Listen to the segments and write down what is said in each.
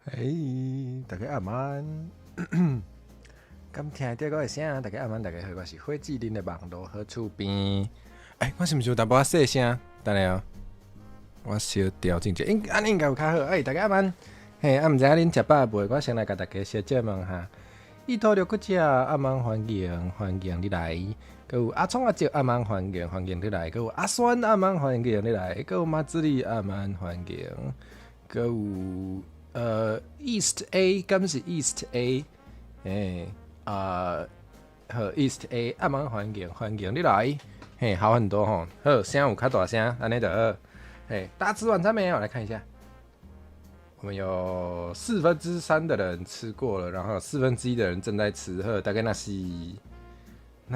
大家晚安。刚听到我的声，大家晚安，大家好，我是火炙恁的网络好厝边。我是不是有淡薄仔细声？等下哦，我小调整一下，安尼应该有较好。大家晚安。毋知影恁食饱未？我先来甲大家小姐问下。意图着骨只阿曼欢迎你来。佮有阿聪阿叔阿曼欢迎你来。佮有阿酸阿曼欢迎你来。佮有马子里阿曼欢迎。佮有East A， 敢是 East A？ 好 East A， 阿曼欢迎你来。好很多吼。好，声有较大声，安尼就好。大家吃晚餐没有？来看一下。我们有3/4的人吃过了，然后1/4的人正在吃。大概那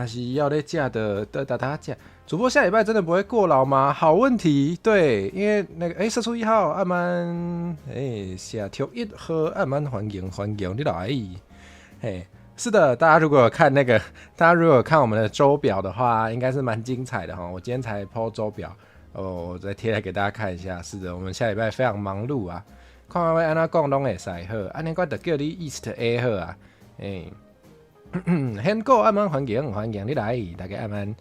是要在吃的大家吃。主播下礼拜真的不会过劳吗？好问题，对，因为那个社畜1号阿曼，社畜1号阿曼欢迎你来。是的，大家如果有看我们的周表的话，应该是蛮精彩的哈。我今天才 po 周表，我再贴来给大家看一下。是的，我们下礼拜非常忙碌啊。看我安怎讲拢会使好，安尼我就叫你 East A 好啊。很过阿曼欢迎你来，大家阿曼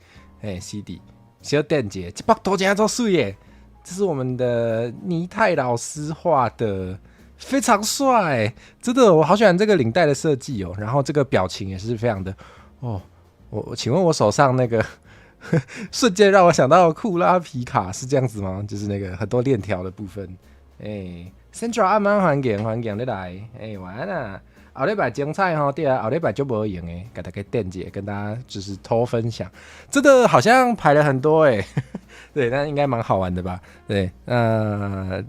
CD 小电姐，这幅图真做水耶！这是我们的倪泰老师画的，非常帅，真的，我好喜欢这个领带的设计哦。然后这个表情也是非常的哦。请问我手上那个瞬间让我想到库拉皮卡是这样子吗？就是那个很多链条的部分。Central 阿曼欢迎你来，晚安啊！后礼拜精彩吼，对啊，后礼拜就无用诶，给大家电解，跟大家就是偷分享，真的好像排了很多对，那应该蛮好玩的吧？对，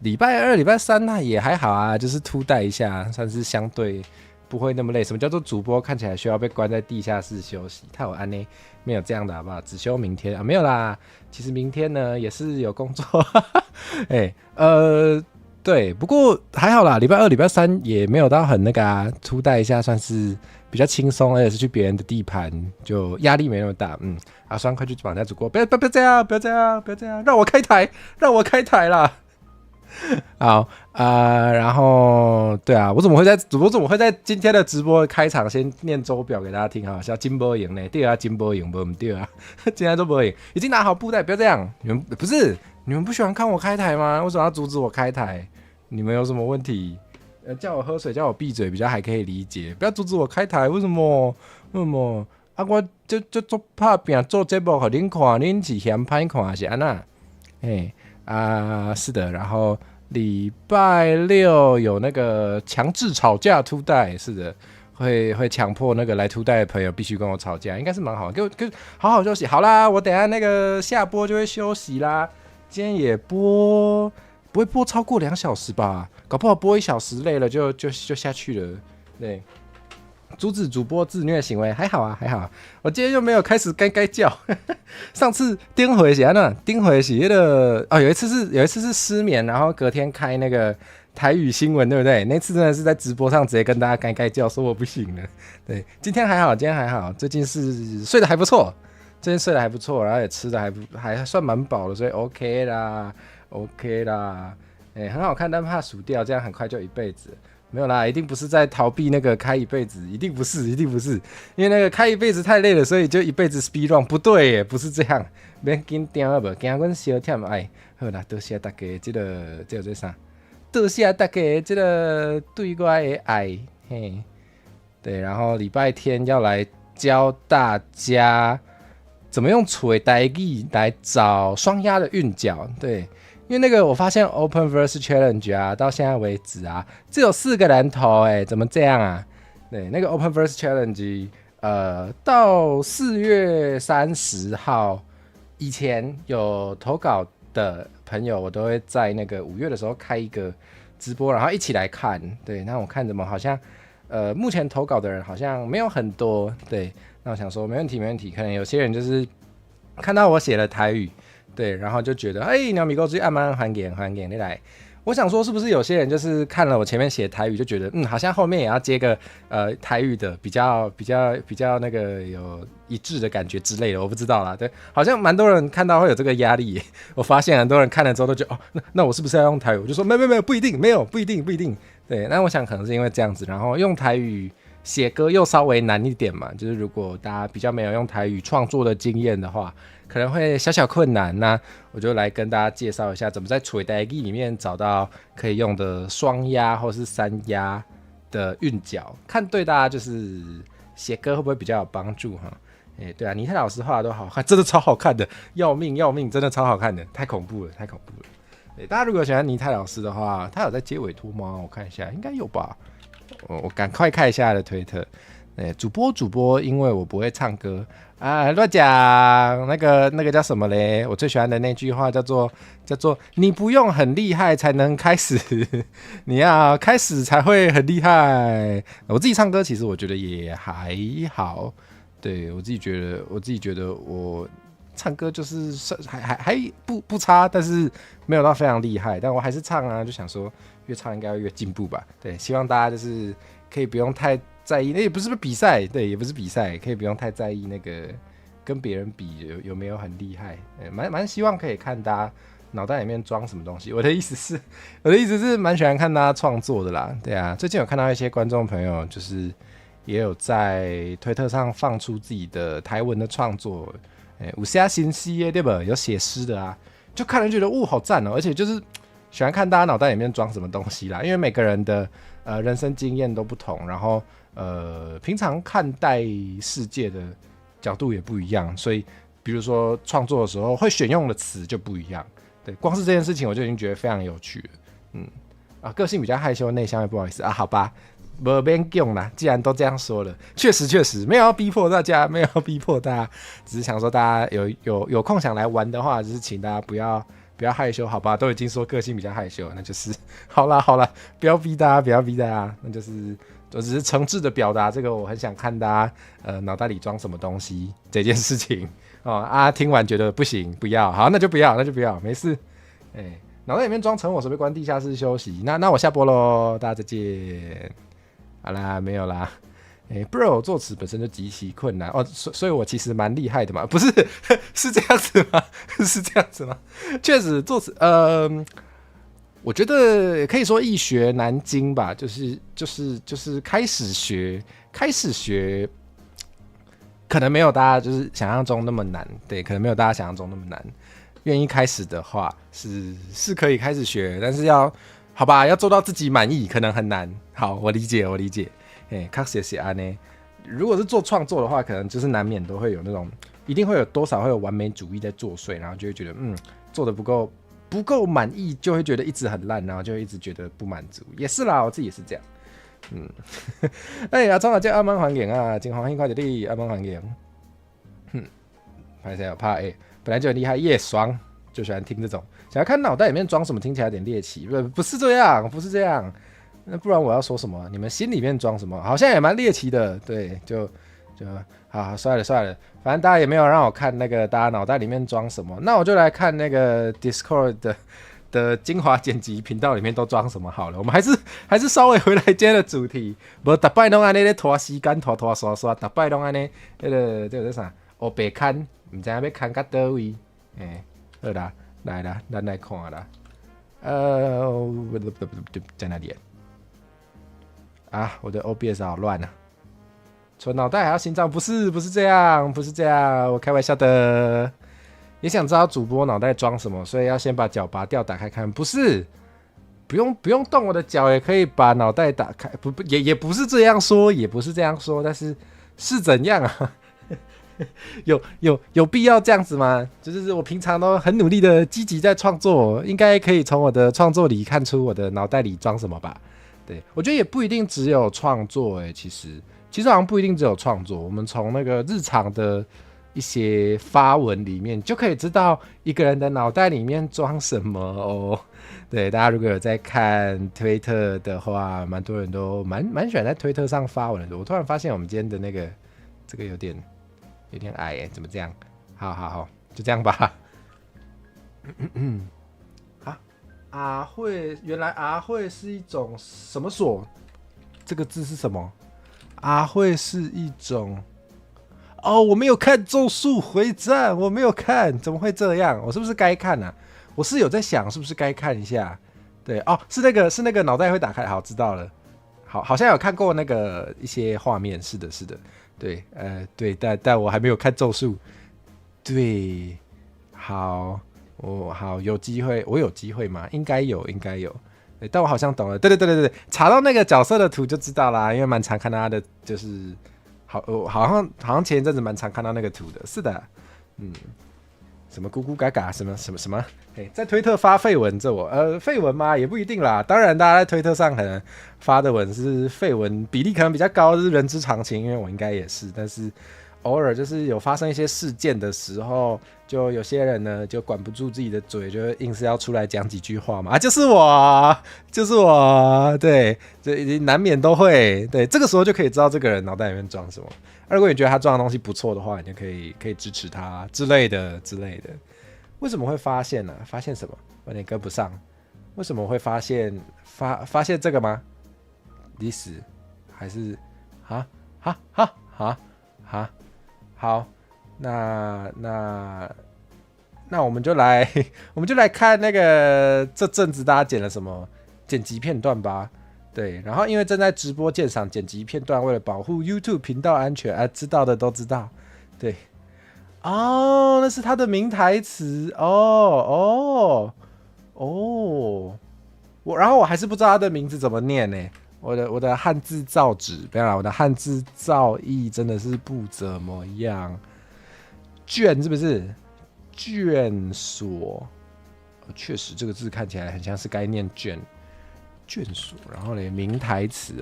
礼拜2、礼拜3那也还好啊，就是突带一下，算是相对不会那么累。什么叫做主播看起来需要被关在地下室休息？太有安呢，没有这样的好不好？只休明天啊，没有啦，其实明天呢也是有工作，对，不过还好啦，礼拜2、礼拜3也没有到很那个啊，出带一下算是比较轻松，而且是去别人的地盘，就压力没那么大。阿酸快去绑架主播，不要这样，不要这样，让我开台啦！好然后对啊，主播怎么会在今天的直播开场先念周表给大家听？好笑，金波赢呢？对啊，金波赢不对啊，今天都不赢，已经拿好布袋，不要这样，你们不喜欢看我开台吗？为什么要阻止我开台？你们有什么问题？叫我喝水，叫我闭嘴，比较还可以理解。不要阻止我开台，为什么？啊，我就做拍拼做节目给恁看，恁是嫌歹看还是安那？是的。然后礼拜6有那个强制吵架突带，是的，会强迫那个来突带的朋友必须跟我吵架，应该是蛮好。给我好好休息。好啦，我等一下那个下播就会休息啦。今天也不会播超过2小时吧？搞不好播1小时累了就下去了。对，阻止主播自虐行为，还好啊。我今天又没有开始该叫。上次丁回是安那，丁回是那个有一次是失眠，然后隔天开那个台语新闻，对不对？那次真的是在直播上直接跟大家该叫，说我不行了。对，今天还好，最近是睡得还不错。最近睡得还不错，然后也吃的还算蛮饱的，所以 OK 啦。很好看，但怕数掉，这样很快就一辈子。没有啦，一定不是在逃避那个开一辈子，一定不是，因为那个开一辈子太累了，所以就一辈子 speed run， 不对耶，不是这样，别紧张好不好？惊阮小忝好啦，多谢大家这个啥？多谢大家这个对我的爱，对，然后礼拜天要来教大家怎么用嘴台语来找双押的韵脚，对。因为那个我发现 Open Verse Challenge 啊，到现在为止啊，只有4个人投，怎么这样啊？对，那个 Open Verse Challenge，到4月30号以前有投稿的朋友，我都会在那个5月的时候开一个直播，然后一起来看。对，那我看怎么好像，目前投稿的人好像没有很多。对，那我想说没问题，可能有些人就是看到我写了台语。对，然后就觉得，鸟米狗子阿曼欢迎你来。我想说，是不是有些人就是看了我前面写台语，就觉得，好像后面也要接个台语的，比较那个有一致的感觉之类的，我不知道啦。对，好像蛮多人看到会有这个压力耶。我发现很多人看了之后都觉得，那我是不是要用台语？我就说，没有，不一定，不一定。对，那我想可能是因为这样子，然后用台语写歌又稍微难一点嘛，就是如果大家比较没有用台语创作的经验的话，可能会小小困难。那我就来跟大家介绍一下，怎么在吹台语里面找到可以用的双押或是三押的韵脚，看对大家就是写歌会不会比较有帮助哈。对啊，倪泰老师画的都好看，真的超好看的，要命要命，真的超好看的，太恐怖了，太恐怖了。大家如果喜欢倪泰老师的话，他有在接委托吗？我看一下，应该有吧。我赶快看一下他的推特。主播，因为我不会唱歌啊，乱讲。那个叫什么嘞？我最喜欢的那句话叫做你不用很厉害才能开始，你要开始才会很厉害。我自己唱歌其实我觉得也还好。对，我自己觉得我唱歌就是还不差，但是没有到非常厉害，但我还是唱啊，就想说越唱应该会越进步吧。对，希望大家就是可以不用太在意，那也不是比赛，对，也不是比赛，可以不用太在意那个跟别人比有没有很厉害。蛮希望可以看大家脑袋里面装什么东西。我的意思是蛮喜欢看大家创作的啦。对啊，最近有看到一些观众朋友就是也有在推特上放出自己的台文的创作，有些新诗对吧？有写诗的啊，就看人觉得好赞哦，而且就是喜欢看大家脑袋里面装什么东西啦，因为每个人的人生经验都不同，然后平常看待世界的角度也不一样，所以比如说创作的时候会选用的词就不一样。对，光是这件事情我就已经觉得非常有趣了。个性比较害羞内向，不好意思啊，好吧。没变用啦，既然都这样说了，确实没有要逼迫大家，只是想说大家有空想来玩的话，就是请大家不要害羞，好吧？都已经说个性比较害羞，那就是好啦，不要逼大家，那就是我只是诚挚的表达这个我很想看大家脑袋里装什么东西这件事情听完觉得不行不要，好那就不要，没事。脑袋里面装成我，随便关地下室休息。那我下播咯，大家再见。好啦，没有啦。bro 作词本身就极其困难所以我其实蛮厉害的嘛，不是是这样子吗？是这样子吗？确实作词，我觉得可以说易学难精吧，就是开始学，可能没有大家就是想象中那么难，对，可能没有大家想象中那么难。愿意开始的话是可以开始学，但是好吧，要做到自己满意可能很难。好，我理解。确实是这样。如果是做创作的话，可能就是难免都会有那种，一定会有多少会有完美主义在作祟，然后就会觉得做的不够满意，就会觉得一直很烂，然后就会一直觉得不满足。也是啦，我自己也是这样。阿庄啊，叫阿曼环境啊，真欢喜看到你阿曼环境。拍谁怕本来就很厉害，也爽，就喜欢听这种。想要看脑袋里面装什么，听起来有点猎奇，不是这样。那不然我要说什么？你们心里面装什么？好像也蛮猎奇的，对，就好，算了，反正大家也没有让我看那个大家脑袋里面装什么，那我就来看那个 Discord 的精华剪辑频道里面都装什么好了。我们还是稍微回来今天的主题，无每摆拢安尼咧拖时间，拖刷，每摆拢安尼这个啥？白看，唔知影要看到倒位？好啦，来啦，咱来看啦。在哪里啊？我的 OBS 好乱啊！除脑袋还要心脏，不是这样，我开玩笑的。也想知道主播脑袋装什么，所以要先把脚拔掉，打开看。不是，不用动我的脚，也可以把脑袋打开。也不是这样说，但是是怎样啊？有必要这样子吗？就是我平常都很努力的积极在创作，应该可以从我的创作里看出我的脑袋里装什么吧？对，我觉得也不一定只有创作其实好像不一定只有创作，我们从那个日常的一些发文里面就可以知道一个人的脑袋里面装什么哦。对，大家如果有在看推特的话，蛮多人都蛮喜欢在推特上发文的。我突然发现我们今天的那个这个有点矮怎么这样？好，就这样吧。阿慧，原来阿慧是一种什么锁？这个字是什么？阿慧是一种我没有看《咒术回战》，我没有看，怎么会这样？我是不是该看啊？我是有在想，是不是该看一下？对哦，是那个脑袋会打开，好知道了，好像有看过那个一些画面，是的，是的，对，对，但我还没有看咒术，对，好，好有机会，我有机会吗？应该有，应该有。对，但我好像懂了，对，查到那个角色的图就知道啦，因为蛮常看到他的，就是好像前一阵子蛮常看到那个图的，是的，嗯，什么咕咕嘎嘎，什么，在推特发绯闻，绯闻吗？也不一定啦，当然大家在推特上可能发的文是绯闻比例可能比较高，这是人之常情，因为我应该也是，但是偶尔就是有发生一些事件的时候，就有些人呢就管不住自己的嘴，就硬是要出来讲几句话嘛。就是我，对，这难免都会。对，这个时候就可以知道这个人脑袋里面装什么。如果你觉得他装的东西不错的话，你就可以支持他之类的。为什么会发现呢？发现什么？有点跟不上。为什么会发现这个吗？历史还是哈？好，那我们就来看那个这阵子大家剪了什么剪辑片段吧。对，然后因为正在直播鉴赏剪辑片段，为了保护 YouTube 频道安全，知道的都知道。对，哦，那是他的名台词，然后我还是不知道他的名字怎么念呢。我的汉字造纸，不要啦，我的汉字造诣真的是不怎么样。卷是不是？卷所，确实这个字看起来很像是该念卷所。然后呢，名台词，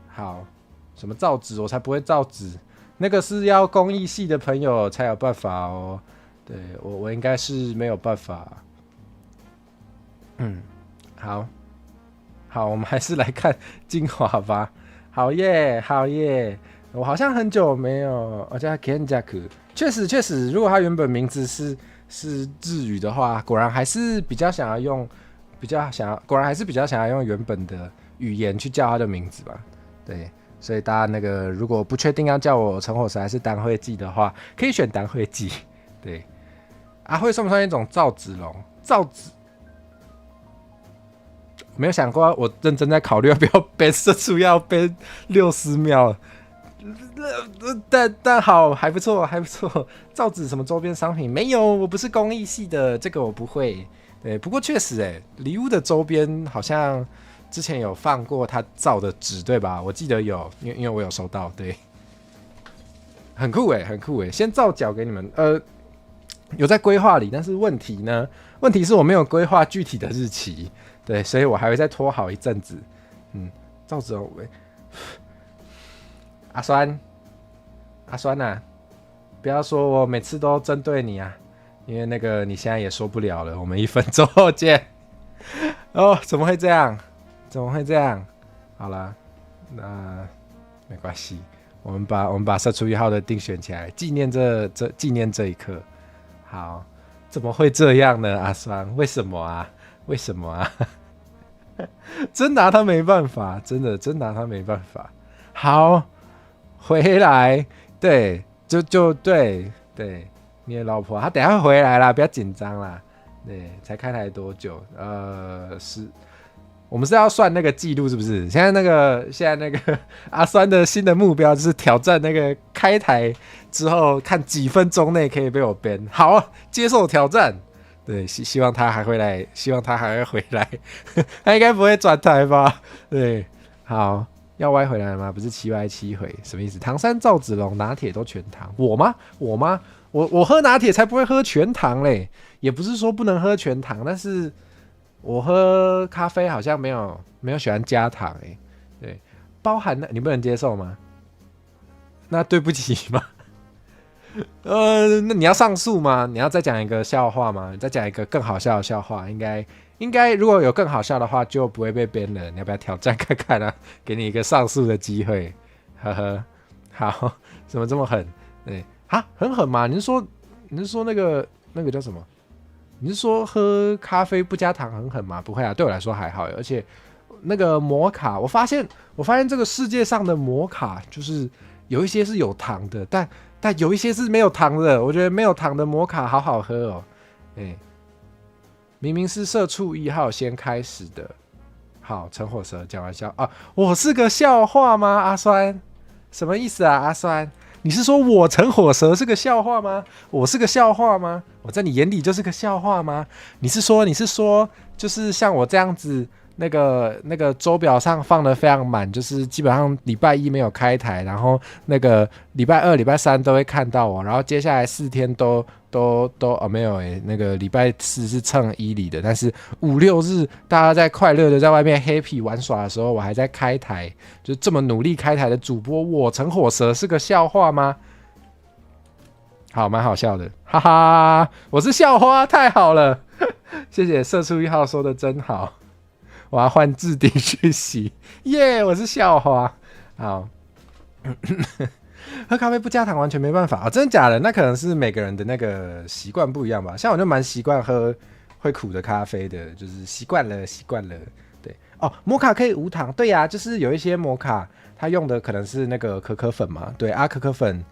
好，什么造纸？我才不会造纸，那个是要工艺系的朋友才有办法哦。对，我应该是没有办法。好，我们还是来看精华吧。好耶，我好像很久没有，我叫 Kenjaku， 确实，如果他原本名字是日语的话，果然还是比较想要用原本的语言去叫他的名字吧。对，所以大家那个如果不确定要叫我陈火神还是单会记的话，可以选单会记。对，阿慧算不算一种造纸龙？造纸。没有想过，我认真在考虑要不要编射出要编60秒，但好还不错。造纸什么周边商品没有？我不是工艺系的，这个我不会。对，不过确实礼物的周边好像之前有放过他造的纸，对吧？我记得有，因为我有收到，对，很酷先造脚给你们，有在规划里，但是问题是我没有规划具体的日期。对，所以我还会再拖好一阵子。赵子龙，阿酸啊，不要说我每次都针对你啊，因为那个你现在也说不了了。我们1分钟后见。怎么会这样？好啦，那没关系，我们把射出1号的定选起来，纪念这一刻。好，怎么会这样呢？阿酸，为什么啊？真拿他没办法，真拿他没办法。好，回来，对，就对，你的老婆她等一下会回来啦，不要紧张啦。对，才开台多久？我们是要算那个记录是不是？现在那个阿酸的新的目标就是挑战那个开台之后看几分钟内可以被我 ban。好，接受挑战。对，希望他还会回来，他应该不会转台吧？对，好，要歪回来吗？不是7歪7回，什么意思？唐山赵子龙拿铁都全糖，我吗？我喝拿铁才不会喝全糖嘞，也不是说不能喝全糖，但是我喝咖啡好像没有喜欢加糖对，包含你不能接受吗？那对不起吗？那你要上诉吗？你要再讲一个笑话吗？你再讲一个更好笑的笑话，应该如果有更好笑的话，就不会被编了。你要不要挑战看看啊？给你一个上诉的机会，呵呵。好，怎么这么狠？对，很狠吗？你是说那个叫什么？你是说喝咖啡不加糖很狠吗？不会啊，对我来说还好。而且那个摩卡，我发现这个世界上的摩卡就是有一些是有糖的，但但有一些是没有糖的，我觉得没有糖的摩卡好好喝哦。明明是社畜1号先开始的。好，陈火蛇讲完笑啊，我是个笑话吗？阿酸，什么意思啊？阿酸，你是说我陈火蛇是个笑话吗？我是个笑话吗？我在你眼里就是个笑话吗？你是说，就是像我这样子，那个周表上放的非常满，就是基本上礼拜一没有开台，然后那个礼拜二、礼拜三都会看到我，然后接下来4天都没有那个礼拜4是蹭伊犁的，但是5、6日大家在快乐的在外面 happy 玩耍的时候，我还在开台，就这么努力开台的主播，我陈火蛇是个笑话吗？好，蛮好笑的，哈哈，我是校花，太好了，谢谢社畜1号说的真好，我要换置顶讯息，耶，我是校花，好。喝咖啡不加糖完全没办法啊、真的假的？那可能是每个人的那个习惯不一样吧。像我就蛮习惯喝会苦的咖啡的，就是习惯了。对哦，摩卡可以无糖，对呀、就是有一些摩卡它用的可能是那个可可粉嘛，对啊，可可粉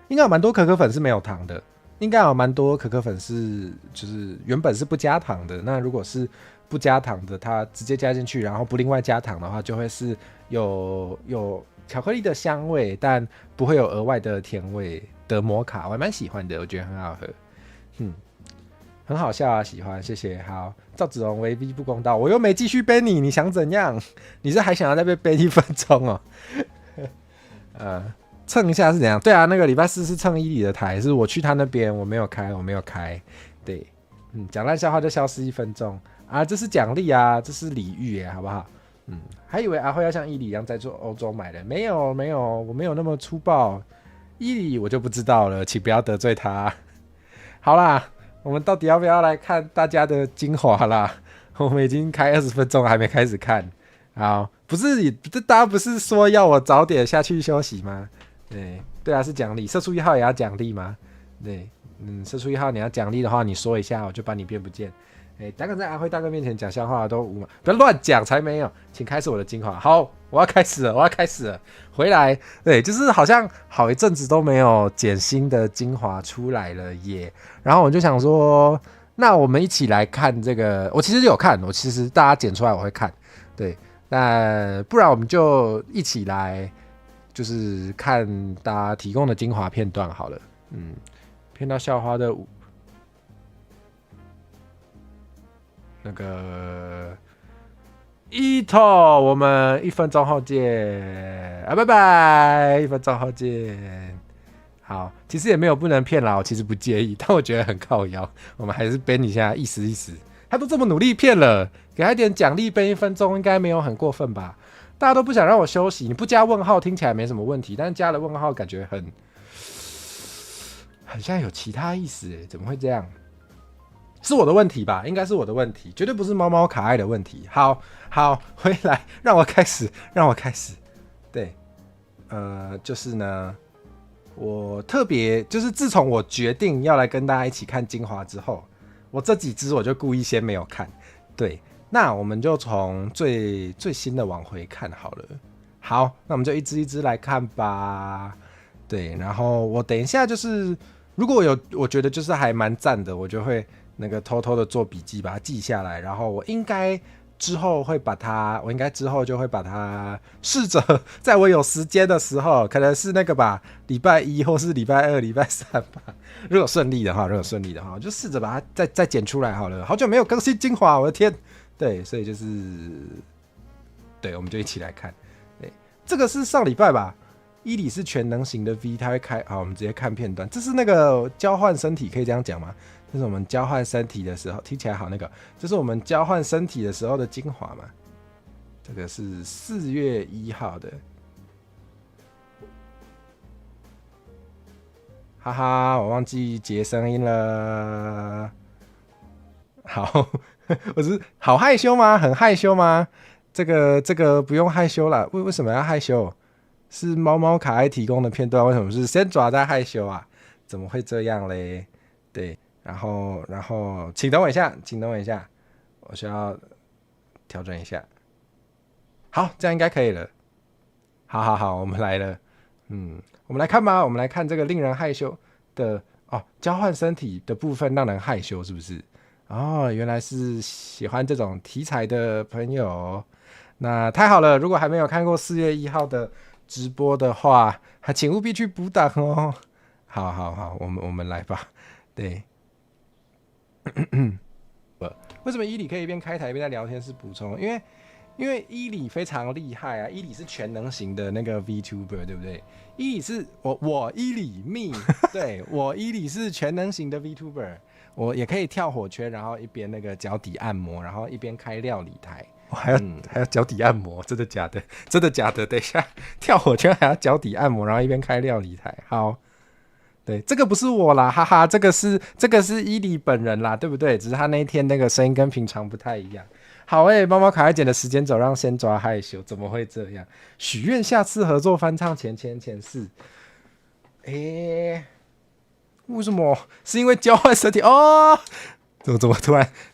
应该有蛮多可可粉是没有糖的，应该有蛮多可可粉是就是原本是不加糖的。那如果是不加糖的，它直接加进去，然后不另外加糖的话，就会是有巧克力的香味，但不会有额外的甜味的摩卡，我还蛮喜欢的，我觉得很好喝，很好笑啊，喜欢，谢谢。好，赵子龙为 V 不公道，我又没继续背你，你想怎样？你是还想要再被背1分钟哦？蹭一下是怎样？对啊，那个礼拜4是蹭伊犁的台，是我去他那边，我没有开，对，讲烂笑话就消失1分钟啊，这是奖励啊，这是礼遇耶，好不好？还以为阿辉要像伊犁一样在做欧洲买的，没有，我没有那么粗暴。伊犁我就不知道了，请不要得罪他。好啦，我们到底要不要来看大家的精华啦？我们已经开20分钟了，还没开始看。好，不是，大家不是说要我早点下去休息吗？对啊，是奖励。社畜1号也要奖励吗？对，社畜1号你要奖励的话，你说一下，我就把你变不见。胆敢在阿辉大哥面前讲笑话都无码，不要乱讲，才没有，请开始我的精华。好，我要开始了，回来，对，就是好像好一阵子都没有剪新的精华出来了耶。然后我就想说，那我们一起来看这个，我其实有看，我其实大家剪出来我会看，对，那不然我们就一起来，就是看大家提供的精华片段好了，骗到校花的。那个伊头，我们1分钟后见啊，拜拜，1分钟后见。好，其实也没有不能骗啦，我其实不介意，但我觉得很靠腰，我们还是 ban 一下，意思。他都这么努力骗了，给他一点奖励，ban 1分钟应该没有很过分吧？大家都不想让我休息，你不加问号听起来没什么问题，但是加了问号感觉很像有其他意思，怎么会这样？是我的问题吧？应该是我的问题，绝对不是猫猫可爱的问题。好，回来，让我开始。对，就是呢，我特别就是自从我决定要来跟大家一起看精华之后，我这几支我就故意先没有看。对，那我们就从最新的往回看好了。好，那我们就一支一支来看吧。对，然后我等一下就是，如果我觉得就是还蛮赞的，我就会那个偷偷的做笔记，把它记下来。然后我应该之后就会把它试着在我有时间的时候，可能是那个吧，礼拜1或是礼拜2、礼拜3吧。如果顺利的话，我就试着把它再剪出来好了。好久没有更新精华，我的天！对，所以就是，对，我们就一起来看。对，这个是上礼拜吧。伊里是全能型的 V， 他会开。好，我们直接看片段。这是那个交换身体，可以这样讲吗？这是我们交换身体的时候，听起来好那个。这是我们交换身体的时候的精华嘛？这个是4月1号的。哈哈，我忘记截声音了。好，我是好害羞吗？很害羞吗？这个不用害羞啦。为什么要害羞？是猫猫卡爱提供的片段，为什么是先爪在害羞啊？怎么会这样嘞？对，然后，请等我一下，我需要调整一下。好，这样应该可以了。好，我们来了。我们来看吧，我们来看这个令人害羞的交换身体的部分让人害羞是不是？原来是喜欢这种题材的朋友，那太好了！如果还没有看过4月1号的直播的话，请务必去补档哦。好，我们来吧。对，为什么伊里可以一边开台一边在聊天？是补充，因为伊里非常厉害啊，伊里是全能型的那个 VTuber， 对不对？伊里是我伊里 me， 对我伊里是全能型的 VTuber， 我也可以跳火圈，然后一边那个脚底按摩，然后一边开料理台。还要脚底按摩，真的假的？真的假的？等一下，跳火圈还要脚底按摩，然后一边开料理台。好，对，这个不是我啦，哈哈，这个是伊里本人啦，对不对？只是他那一天那个声音跟平常不太一样。好猫猫卡爱剪的时间轴让先抓害羞，怎么会这样？许愿下次合作翻唱前世。为什么？是因为交换身体哦？怎么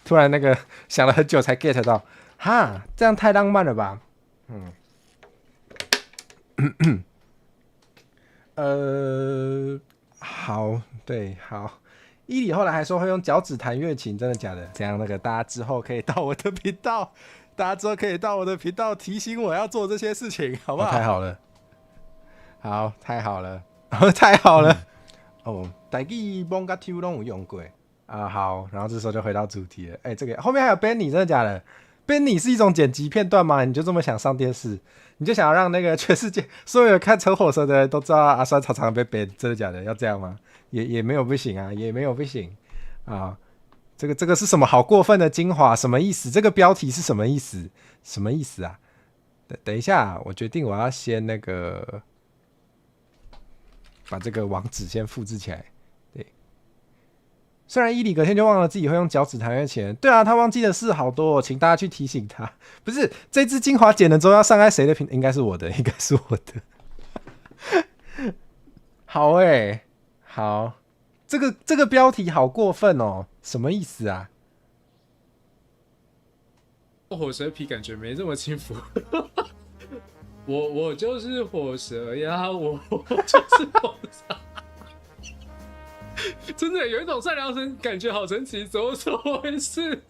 突然那个想了很久才 get 到？哈，这样太浪漫了吧？好，对，好。伊里后来还说会用脚趾弹乐琴，真的假的？这样那个大家之后可以到我的频道，提醒我要做这些事情，好不好？太好了，好，太好了，太好了。台语蒙甲跳都有用过啊。好，然后这时候就回到主题了。这个后面还有 Benny， 真的假的？Benny 是一种剪辑片段吗？你就这么想上电视？你就想要让那个全世界所有看乘火蛇的人都知道阿酸常常被 ban， 真的假的？要这样吗？也没有不行啊，也没有不行啊。这个是什么好过分的精华？什么意思？这个标题是什么意思？什么意思啊？等一下，我决定我要先那个把这个网址先复制起来。对，虽然伊里隔天就忘了自己会用脚趾弹乐琴，对啊，他忘记的事好多请大家去提醒他。不是这支精华剪了之后要上在谁的频？应该是我的，应该是我的。好好，这个标题好过分哦，什么意思啊？火蛇皮感觉没这么轻浮。我就是火蛇呀，我就是火蛇。真的有一种善良神感觉好神奇，怎么回事？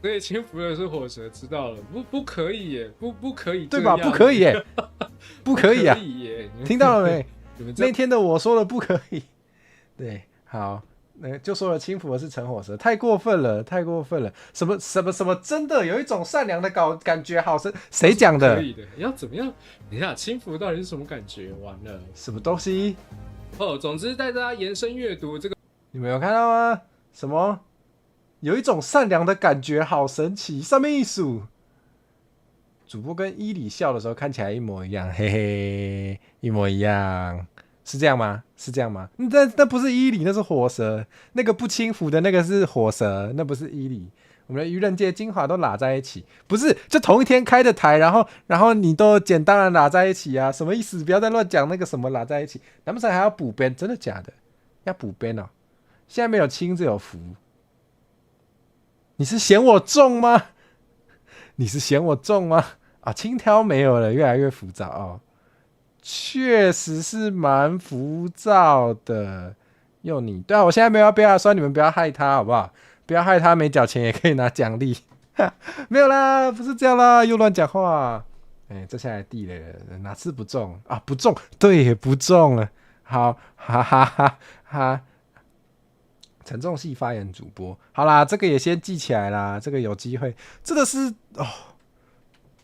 所以轻浮的是火蛇，知道了，不可以耶，不可以，对吧？不可以耶，不可以啊！听到了没？那天的我说了不可以。对，好，就说了轻浮的是陈火蛇，太过分了，太过分了！什么真的有一种善良的感觉，好深，谁讲的？可以的，要怎么样？等一下，轻浮到底是什么感觉？完了，什么东西？总之带大家延伸阅读这个，你们有看到吗？什么？有一种善良的感觉，好神奇！什么意思？主播跟伊里笑的时候看起来一模一样，嘿嘿，一模一样，是这样吗？是这样吗？那不是伊里，那是火蛇。那个不轻浮的那个是火蛇，那不是伊里。我们的愚人节精华都拉在一起，不是就同一天开的台，然后你都简单的拉在一起啊？什么意思？不要再乱讲那个什么拉在一起，难不成还要补边？真的假的？要补边哦？现在没有轻，只有浮。你是嫌我重吗？你是嫌我重吗？啊，轻佻没有了，越来越浮躁哦。确实是蛮浮躁的。用你对啊，我现在没有要被他说，你们不要害他好不好？不要害他没缴钱也可以拿奖励。没有啦，不是这样啦，又乱讲话。这下来地雷了，哪次不中啊？不中，对，不中了。好，哈哈哈哈。沉重系发言主播，好啦，这个也先记起来啦。这个有机会，真的是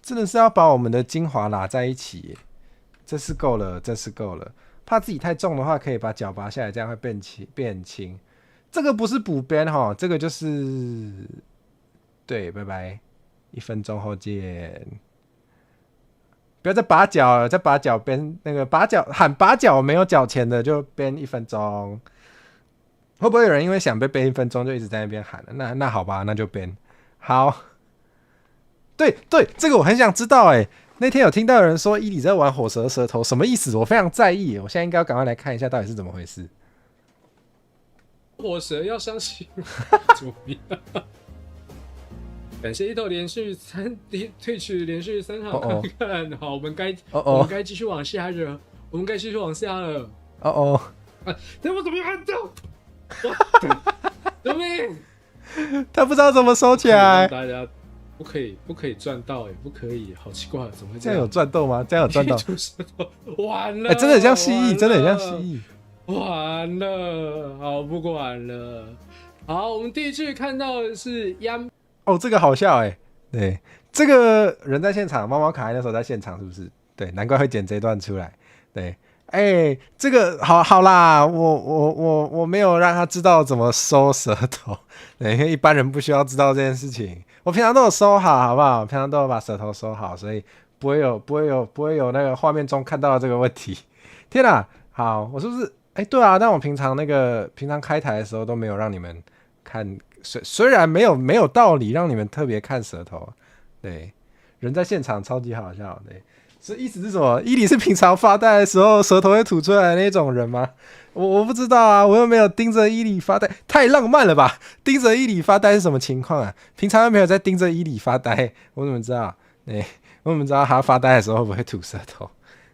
真的是要把我们的精华拉在一起耶。这是够了，这是够了。怕自己太重的话，可以把脚拔下来，这样会变轻。这个不是补边哈，这个就是对，拜拜，1分钟后见。不要再拔脚了，再拔脚边那个拔脚喊拔脚没有缴钱的就边1分钟。会不会有人因为想被编1分钟就一直在那边喊了？那好吧，那就编。好，对，这个我很想知道哎。那天有听到有人说伊里在玩火蛇舌头，什么意思？我非常在意。我现在应该要赶快来看一下到底是怎么回事。火蛇要相信主命。感谢一头连续退去连续3场看看，好，我们该继续往下惹。我们该继续往下了。哦哦，但我怎么按到？救命！他不知道怎么收起来。大家不可以赚到，不可以，好奇怪，怎么会这样有赚到吗？这样有赚到？完了，真的很像蜥蜴，真的很像蜥蜴。完了，好，不管了。好，我们第一句看到的是央。哦，这个好笑对，这个人在现场，猫猫卡那时候在现场，是不是？对，难怪会剪这段出来。对，这个好啦，我没有让他知道怎么收舌头，对，因为一般人不需要知道这件事情。我平常都有收好，好不好？平常都有把舌头收好，所以不会有那个画面中看到的这个问题。天哪，好，我是不是？对啊，但我平常开台的时候都没有让你们看，虽然没有道理让你们特别看舌头，对，人在现场超级好笑，对，所以意思是什么？伊里是平常发呆的时候舌头会吐出来的那种人吗？我不知道啊，我又没有盯着伊里发呆，太浪漫了吧？盯着伊里发呆是什么情况啊？平常又没有在盯着伊里发呆，我怎么知道？对，我怎么知道他发呆的时候会不会吐舌头？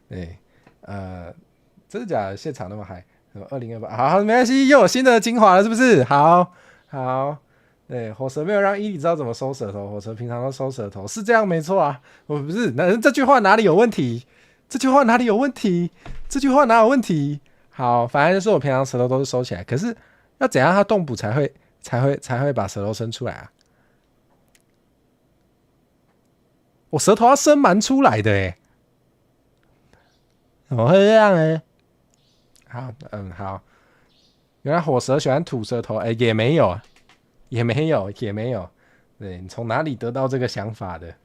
对，真的假的？现场那么嗨？2028，好，没关系，又有新的精华了，是不是？好，对，火蛇没有让伊里知道怎么收舌头，火蛇平常都收舌头，是这样没错啊。我不是，那这句话哪里有问题？这句话哪有问题？好，反正就是我平常舌头都是收起来，可是要怎样它动捕才会把舌头伸出来啊？我舌头要伸蛮出来的怎么会这样好，好，原来火蛇喜欢吐舌头，也没有，对，你从哪里得到这个想法的？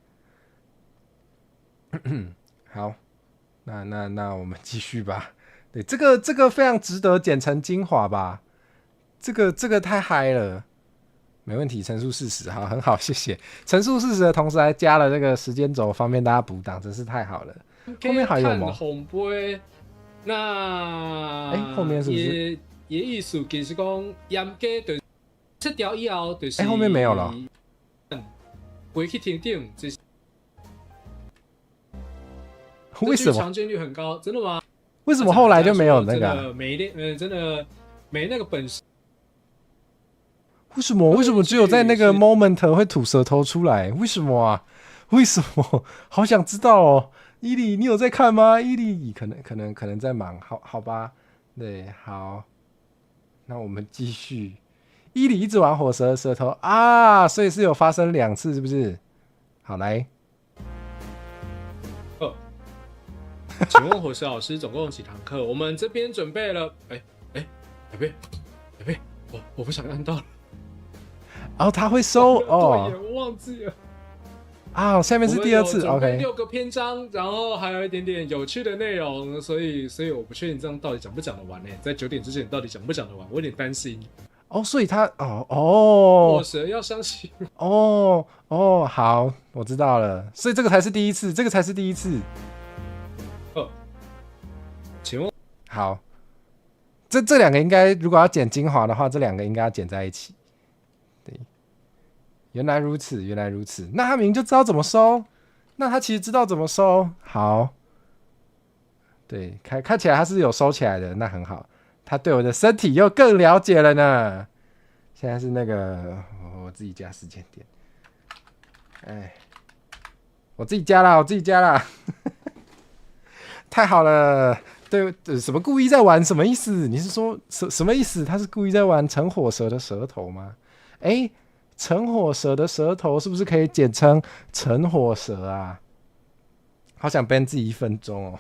好，那我们继续吧。对，这个非常值得剪成精华吧？这个太嗨了，没问题，陈述事实，好，很好，谢谢。陈述事实的同时还加了这个时间轴，方便大家补档，真是太好了。后面还有吗？红杯，那后面是不是？也意思就是讲，严格对7条以后就是。后面没有了。回去听听，这是。为什么？强奸率很高，真的吗？为什么后来就没有那个？真的没那个本事。为什么只有在那个 moment 会吐舌头出来？为什么啊？为什么？好想知道哦。伊里，你有在看吗？伊里可能在忙，好吧。对，好，那我们继续。伊里一直玩火蛇的舌头啊，所以是有发生2次，是不是？好，来。请问火蛇老师总共有几堂课？我们这边准备了，我不想按到了。他会收哦。对，我忘记了。下面是第2次 ，OK。6个篇章，然后还有一点点有趣的内容，所以我不确定这样到底讲不讲得完呢？在9点之前到底讲不讲得完？我有点担心。所以他火蛇要相信。好，我知道了。所以这个才是第一次。请问，好，这2个应该如果要剪精华的话，这2个应该要剪在一起。对，原来如此。那他明明就知道怎么收，那他其实知道怎么收。好，对，看起来他是有收起来的，那很好。他对我的身体又更了解了呢。现在是那个我自己加时间点，我自己加啦，太好了。对，什么故意在玩？什么意思？你是说什么意思？他是故意在玩橙火蛇的舌头吗？橙火蛇的舌头是不是可以简称橙火蛇啊？好想 ban 自己1分钟哦。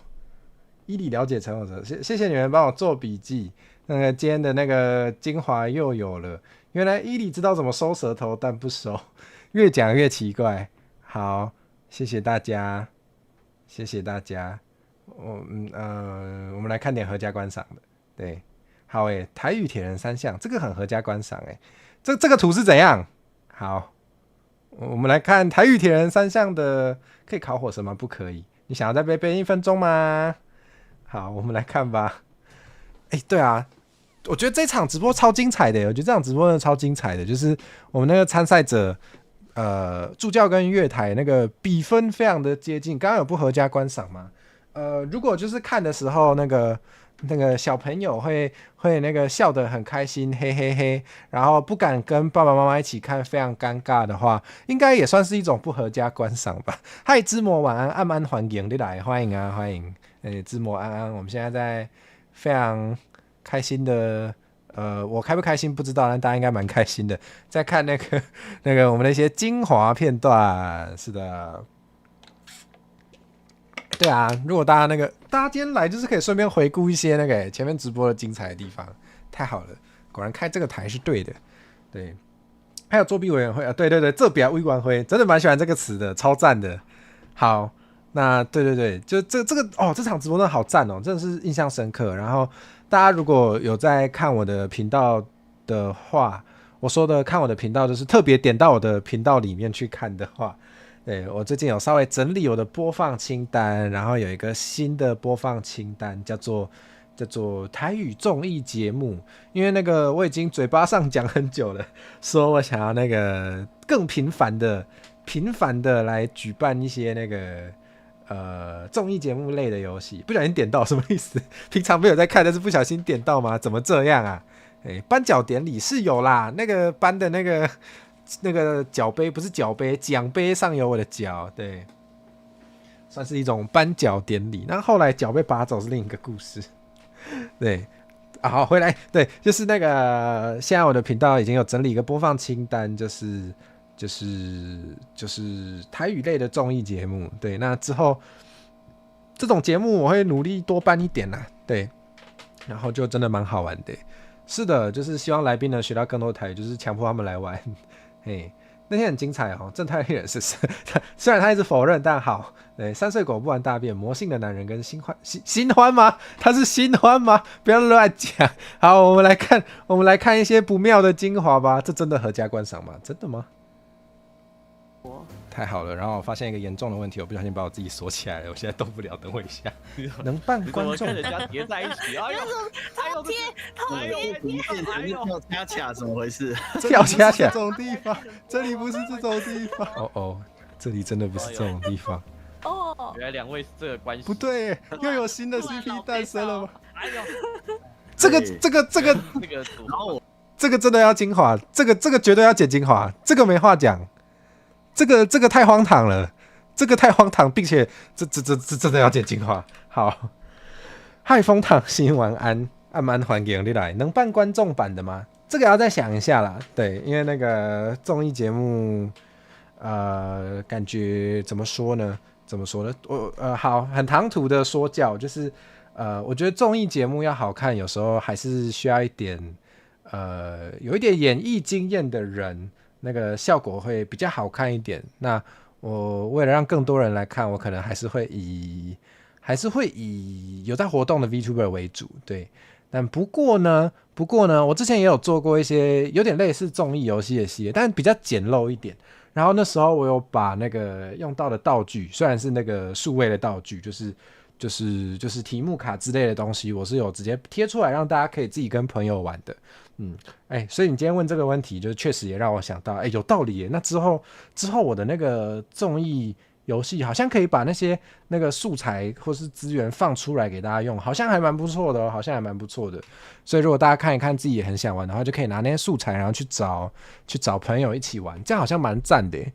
伊里了解橙火蛇，谢谢你们帮我做笔记。那个今天的那个精华又有了，原来伊里知道怎么收舌头，但不收，越讲越奇怪。好，谢谢大家。我们来看点合家观赏的。对，好台语铁人3项，这个很合家观赏这个图是怎样？好，我们来看台语铁人3项的，可以烤火蛇吗？不可以。你想要再背1分钟吗？好，我们来看吧。对啊，我觉得这场直播超精彩的，就是我们那个参赛者，助教跟月台那个比分非常的接近。刚刚有不合家观赏吗？如果就是看的时候，那个小朋友会那个笑得很开心，嘿嘿嘿，然后不敢跟爸爸妈妈一起看，非常尴尬的话，应该也算是一种不合家观赏吧。嗨，芝魔晚安，安安欢迎你来，欢迎啊，欢迎。芝魔安安，我们现在在非常开心的。我开不开心不知道，但大家应该蛮开心的，在看那个我们的一些精华片段。是的，对啊，如果大家今天来就是可以顺便回顾一些那个前面直播的精彩的地方，太好了，果然开这个台是对的。对，还有作弊委员会啊，对对对，这表委员会真的蛮喜欢这个词的，超赞的。好，那对对对，就这个哦，这场直播真的好赞哦，真的是印象深刻。然后大家如果有在看我的频道的话，我说的看我的频道就是特别点到我的频道里面去看的话。对，我最近有稍微整理我的播放清单，然后有一个新的播放清单，叫做台语综艺节目。因为那个我已经嘴巴上讲很久了，说我想要那个更频繁的来举办一些那个综艺节目类的游戏。不小心点到什么意思？平常没有在看，但是不小心点到吗？怎么这样啊？颁奖典礼是有啦，那个颁的那个奖杯不是奖杯，奖杯上有我的脚，对，算是一种颁奖典礼。那后来脚被拔走是另一个故事，对。好，回来，对，就是那个现在我的频道已经有整理一个播放清单，就是台语类的综艺节目，对，那之后这种节目我会努力多办一点啦，对，然后就真的蛮好玩的。是的，就是希望来宾能学到更多台语，就是强迫他们来玩。嘿，那天很精彩哦，正太令人是虽然他一直否认，但好。对，3岁狗不玩大便，魔性的男人跟新欢吗？他是新欢吗？不要乱讲。好，我们来看一些不妙的精华吧。这真的合家观赏吗？真的吗？太好了，然后我发现一个严重的问题，我不小心把我自己锁起来了，我现在动不了。等我一下，能办观众？跟人家叠在一起，哎呦，跳恰恰，怎么回事？跳恰恰，这种地方，这里不是这种地方。哦哦，这里真的不是这种地方。哦，原来两位是这个关系。不对，又有新的 CP 诞生了吗？哎呦，这个，这个真的要精华，这个绝对要剪精华，这个没话讲。这个太荒唐了，这个太荒唐，并且这真的要剪精华。好，嗨，风堂新晚安，安安欢迎你来，能办观众版的吗？这个要再想一下啦。对，因为那个综艺节目，感觉怎么说呢？好，很唐突的说教，就是我觉得综艺节目要好看，有时候还是需要一点有一点演艺经验的人。那个效果会比较好看一点。那我为了让更多人来看，我可能还是会以有在活动的 VTuber 为主，对。但不过呢，我之前也有做过一些有点类似综艺游戏的系列，但比较简陋一点。然后那时候我有把那个用到的道具，虽然是那个数位的道具，就是题目卡之类的东西，我是有直接贴出来让大家可以自己跟朋友玩的。所以你今天问这个问题，就是确实也让我想到，有道理耶。那之后我的那个综艺游戏好像可以把那个素材或是资源放出来给大家用，好像还蛮不错的哦，所以如果大家看一看自己也很想玩的话，就可以拿那些素材，然后去找朋友一起玩，这样好像蛮赞的耶。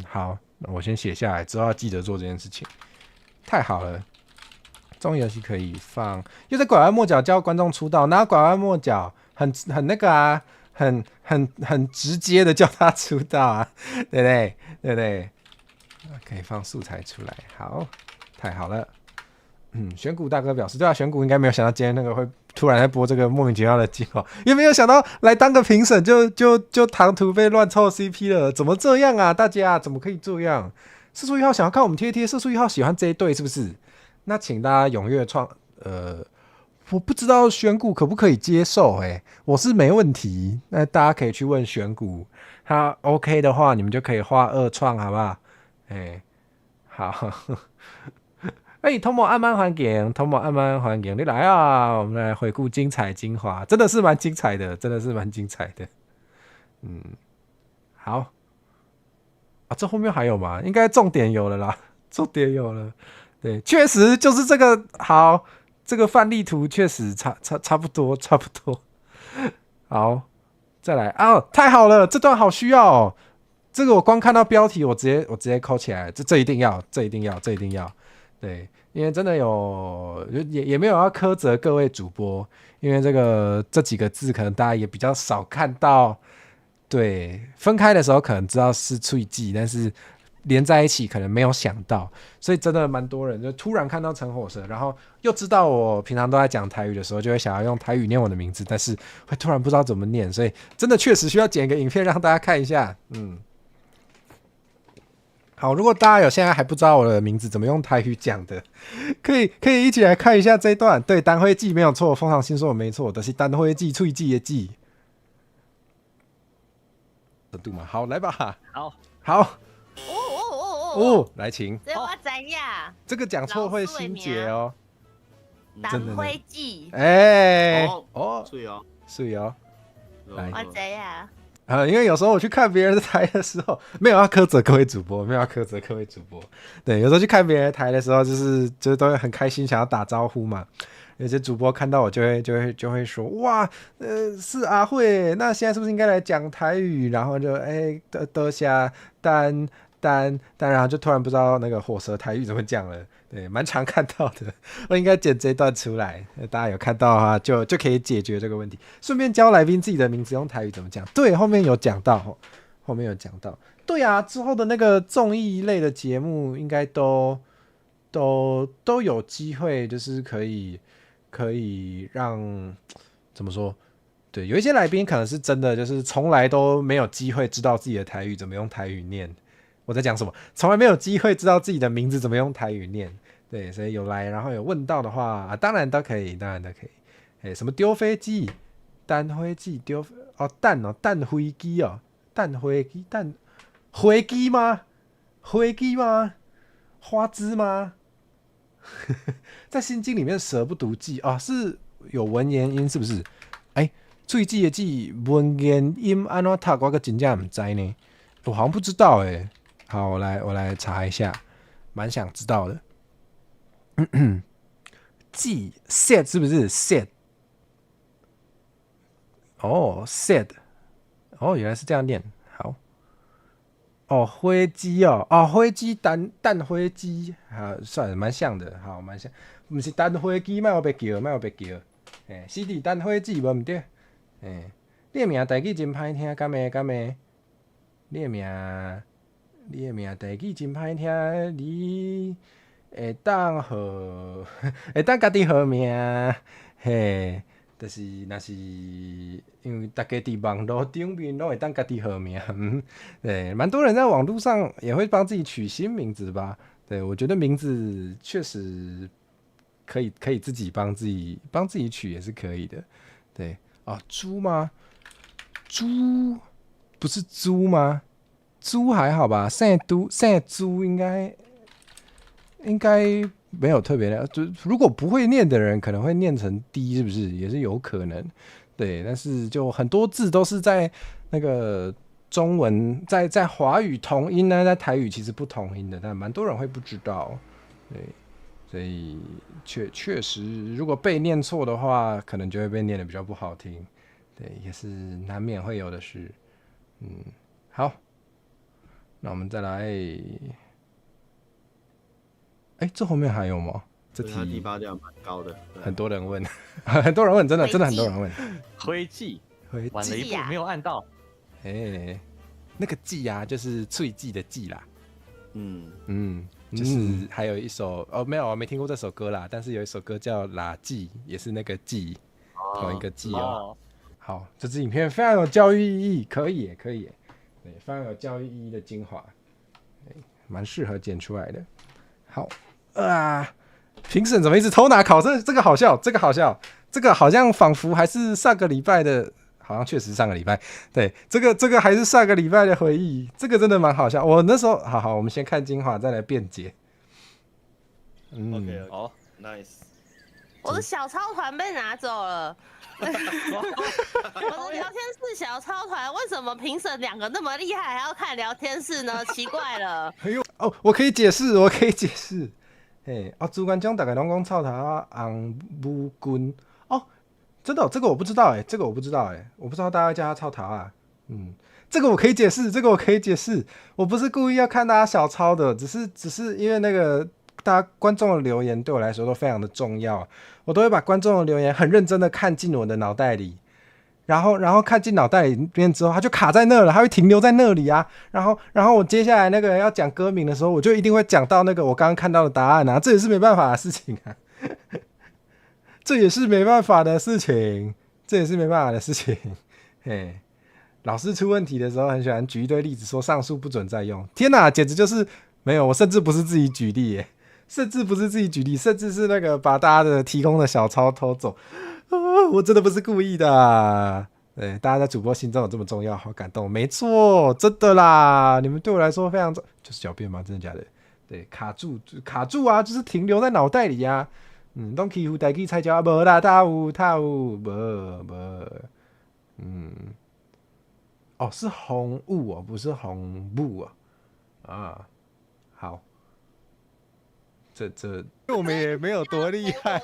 好，那我先写下来，之后要记得做这件事情。太好了，综艺游戏可以放，又在拐弯抹角教观众出道，哪有拐弯抹角？很那个啊，很直接的叫他出道啊，对不对？可以放素材出来，好，太好了。选股大哥表示，对啊，选股应该没有想到今天那个会突然在播这个莫名其妙的精华，也没有想到来当个评审就唐突被乱凑 CP 了，怎么这样啊？大家怎么可以这样？射速1号想要看我们贴，射速1号喜欢这一对是不是？那请大家踊跃我不知道选股可不可以接受，我是没问题，那大家可以去问选股，他 OK 的话，你们就可以画2创，好不好？好，通某安安环境，你来啊，我们来回顾精彩精华，真的是蛮精彩的，好，这后面还有吗？应该重点有了啦，重点有了。对，确实就是这个好，这个范例图确实差不多。好，再来啊，太好了，这段好需要哦。这个我光看到标题，我直接扣起来，这一定要。对，因为真的也没有要苛责各位主播，因为这几个字可能大家也比较少看到。对，分开的时候可能知道是脆记，但是连在一起可能没有想到，所以真的蛮多人就突然看到陈火蛇，然后又知道我平常都在讲台语的时候，就会想要用台语念我的名字，但是会突然不知道怎么念，所以真的确实需要剪一个影片让大家看一下。好，如果大家现在还不知道我的名字怎么用台语讲的，可以一起来看一下这一段。对，单辉记没有错，凤凰星说我没错，就是单辉记脆记的记。程度嘛，好，来吧。好。来请。这我知呀。这个讲错会心结哦。单辉记。水哦。来。我知呀。因为有时候我去看别人的台的时候，没有要苛责各位主播，对，有时候去看别人的台的时候，就是都会很开心，想要打招呼嘛。有些主播看到我就会说，哇，是阿慧，那现在是不是应该来讲台语？然后就多下单，然后就突然不知道那个火蛇台语怎么讲了。对，蛮常看到的，我应该剪这段出来，大家有看到的话就可以解决这个问题。顺便教来宾自己的名字用台语怎么讲。对，后面有讲到。对啊，之后的那个综艺类的节目应该都有机会，就是可以让怎么说？对，有一些来宾可能是真的就是从来都没有机会知道自己的台语怎么用台语念。我在讲什么？从来没有机会知道自己的名字怎么用台语念。对，所以有来然后有问到的话，当然都可以。什么丢飞机、单飞机丢蛋飞机哦，蛋飞机吗？飞机吗？花枝吗？在心经里面蛇不读记啊，是有文言音是不是？最记的记文言音安怎读，我个真正唔知呢，我好像不知道好，我来查一下，蛮想知道的。记 set 是不是 set？ set 原来是这样念。好，灰鸡灰鸡蛋灰鸡，算了，蛮像的，好，蛮像，不是蛋灰鸡，莫别叫，是伫蛋灰鸡无毋对，你的名台语真歹听，敢咩？你的名台语真歹听，你会当家己号名，嘿。就是那是因为大家伫网络顶面都会当家己号名，对，蛮多人在网络上也会帮自己取新名字吧。对，我觉得名字确实可以自己帮自己取也是可以的。对猪吗？猪不是猪吗？猪还好吧？现在猪应该没有特别的，就如果不会念的人可能会念成 D， 是不是也是有可能？对，但是就很多字都是在那个中文在华语同音呢，在台语其实不同音的，但蛮多人会不知道。对，所以确实如果被念错的话，可能就会被念得比较不好听。对，也是难免会有的事。好，那我们再来。这后面还有吗？这题第8条蛮高的，很多人问，很多人问，真的很多人问。灰记，晚了一步没有按到。那个记啊，就是脆记的记啦。就是还有一首没有，我没听过这首歌啦，但是有一首歌叫《喇记》，也是那个记，同一个记哦。好，这支影片非常有教育意义，可以耶，对，非常有教育意义的精华，蛮适合剪出来的。好。评审怎么一直偷拿考？这个好笑，这个好像仿佛还是上个礼拜的，好像确实上个礼拜。对，这个还是上个礼拜的回忆，这个真的蛮好笑。我那时候，好，我们先看精华，再来辩解。OK， 好 ，nice。我的小超团被拿走了。我的聊天室小超团，为什么评审2个那么厉害，还要看聊天室呢？奇怪了。我可以解释。嘿，哦，朱关中大概拢讲臭头啊，红木棍哦，真的、哦，这个我不知道哎，这个我不知道哎，我不知道大家叫他臭头啊，这个我可以解释，这个我可以解释，我不是故意要看大家小抄的，只是因为那个大家观众的留言对我来说都非常的重要，我都会把观众的留言很认真的看进我的脑袋里。然后看进脑袋里面之后，它就卡在那了，它会停留在那里啊。然后我接下来那个要讲歌名的时候，我就一定会讲到那个我刚刚看到的答案啊，这也是没办法的事情啊，这也是没办法的事情，这也是没办法的事情。嘿，老师出问题的时候很喜欢举一堆例子，说上述不准再用。天哪，简直就是没有，我甚至不是自己举例耶，甚至不是自己举例，甚至是那个把大家的提供的小抄偷走。我真的不是故意的啊，对，大家在主播心中有这么重要，好感动。没错，真的啦，你们对我来说非常重，就是狡辩吗？真的假的？对，卡住啊，就是停留在脑袋里啊。拢欺负台语菜鸟无啦，他有，无。哦，是红雾哦，不是红布哦。啊，好。这我们也没有多厉害，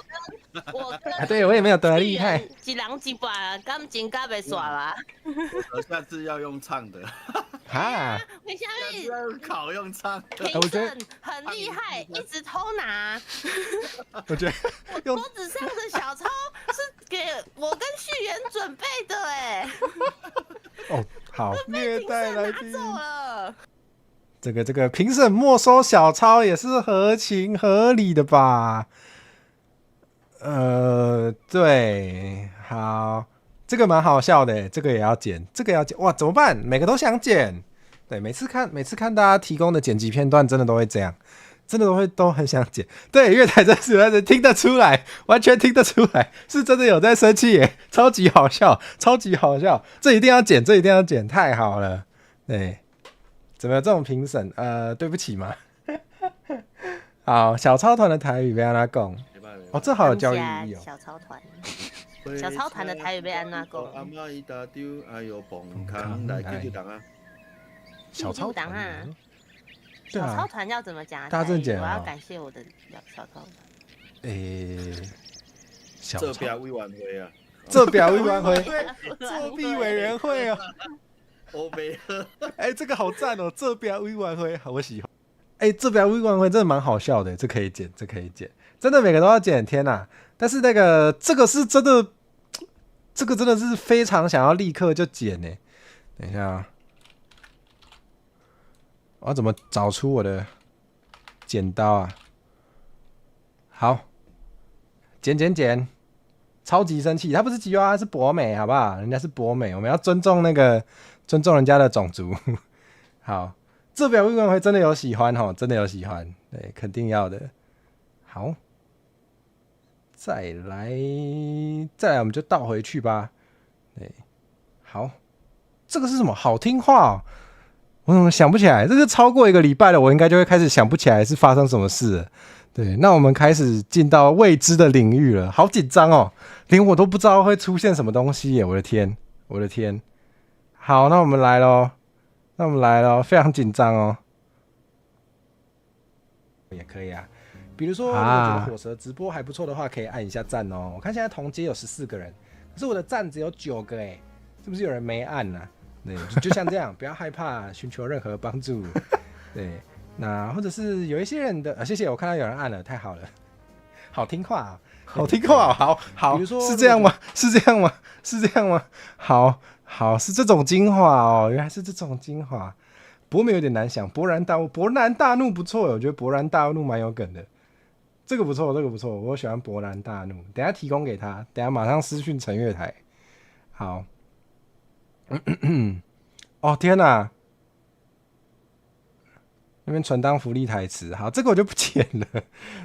对我也没有多厉害，一人一半，感情甲袂煞啦。我下次要用唱的，哈？为什么？要考用唱的。评审很厉害，一直偷拿。我觉得我桌子上的小抄是给我跟旭元准备的哎。哦，好，虐待来宾。拿走了。这个评审没收小抄也是合情合理的吧？对，好，这个蛮好笑的，这个也要剪，哇，怎么办？每个都想剪，对，每次看大家提供的剪辑片段，真的都会这样，真的都很想剪。对，月台真是听得出来，完全听得出来，是真的有在生气耶，超级好笑，这一定要剪，太好了，对。怎么有这种评审？对不起嘛。好，小抄团的台语被安怎讲？哦，这好有教育意义哦。小抄团的台语被安怎讲？阿妈一大丢，哎呦，蹦康来救救党啊！小抄团啊，小抄团要怎么讲？大正讲，我要感谢我的小抄团。这边委员会啊，这边委员会，作弊委员会啊。我没喝，这个好赞哦！这边委员会，我喜欢。这边委员会真的蛮好笑的，这可以剪，真的每个都要剪，天哪！但是这个是真的，这个真的是非常想要立刻就剪呢。等一下啊，我要怎么找出我的剪刀啊？好，剪，超级生气，他不是吉娃娃，是博美，好不好？人家是博美，我们要尊重人家的种族。好，这表委员会真的有喜欢真的有喜欢，对，肯定要的。好，再来，我们就倒回去吧。对，好，这个是什么？好听话哦，我怎么想不起来？这个超过1个礼拜了，我应该就会开始想不起来是发生什么事了。对，那我们开始进到未知的领域了，好紧张哦，连我都不知道会出现什么东西耶！我的天！好，那我们来咯，非常紧张哦。也可以啊，比如说，如果觉得火蛇直播还不错的话，可以按一下赞哦。我看现在同街有14个人，可是我的赞只有9个哎，是不是有人没按呢？对，就像这样，不要害怕，寻求任何帮助。对，那或者是有一些人的，谢谢，我看到有人按了，太好了，好听话，好，比如说是这样吗？好，是这种精华哦，原来是这种精华。博美有点难想，勃然大怒不错，我觉得勃然大怒蛮有梗的，这个不错，我喜欢勃然大怒，等一下提供给他，等一下马上私讯陈月台。好，哦天哪，那边存当福利台词，好，这个我就不剪了，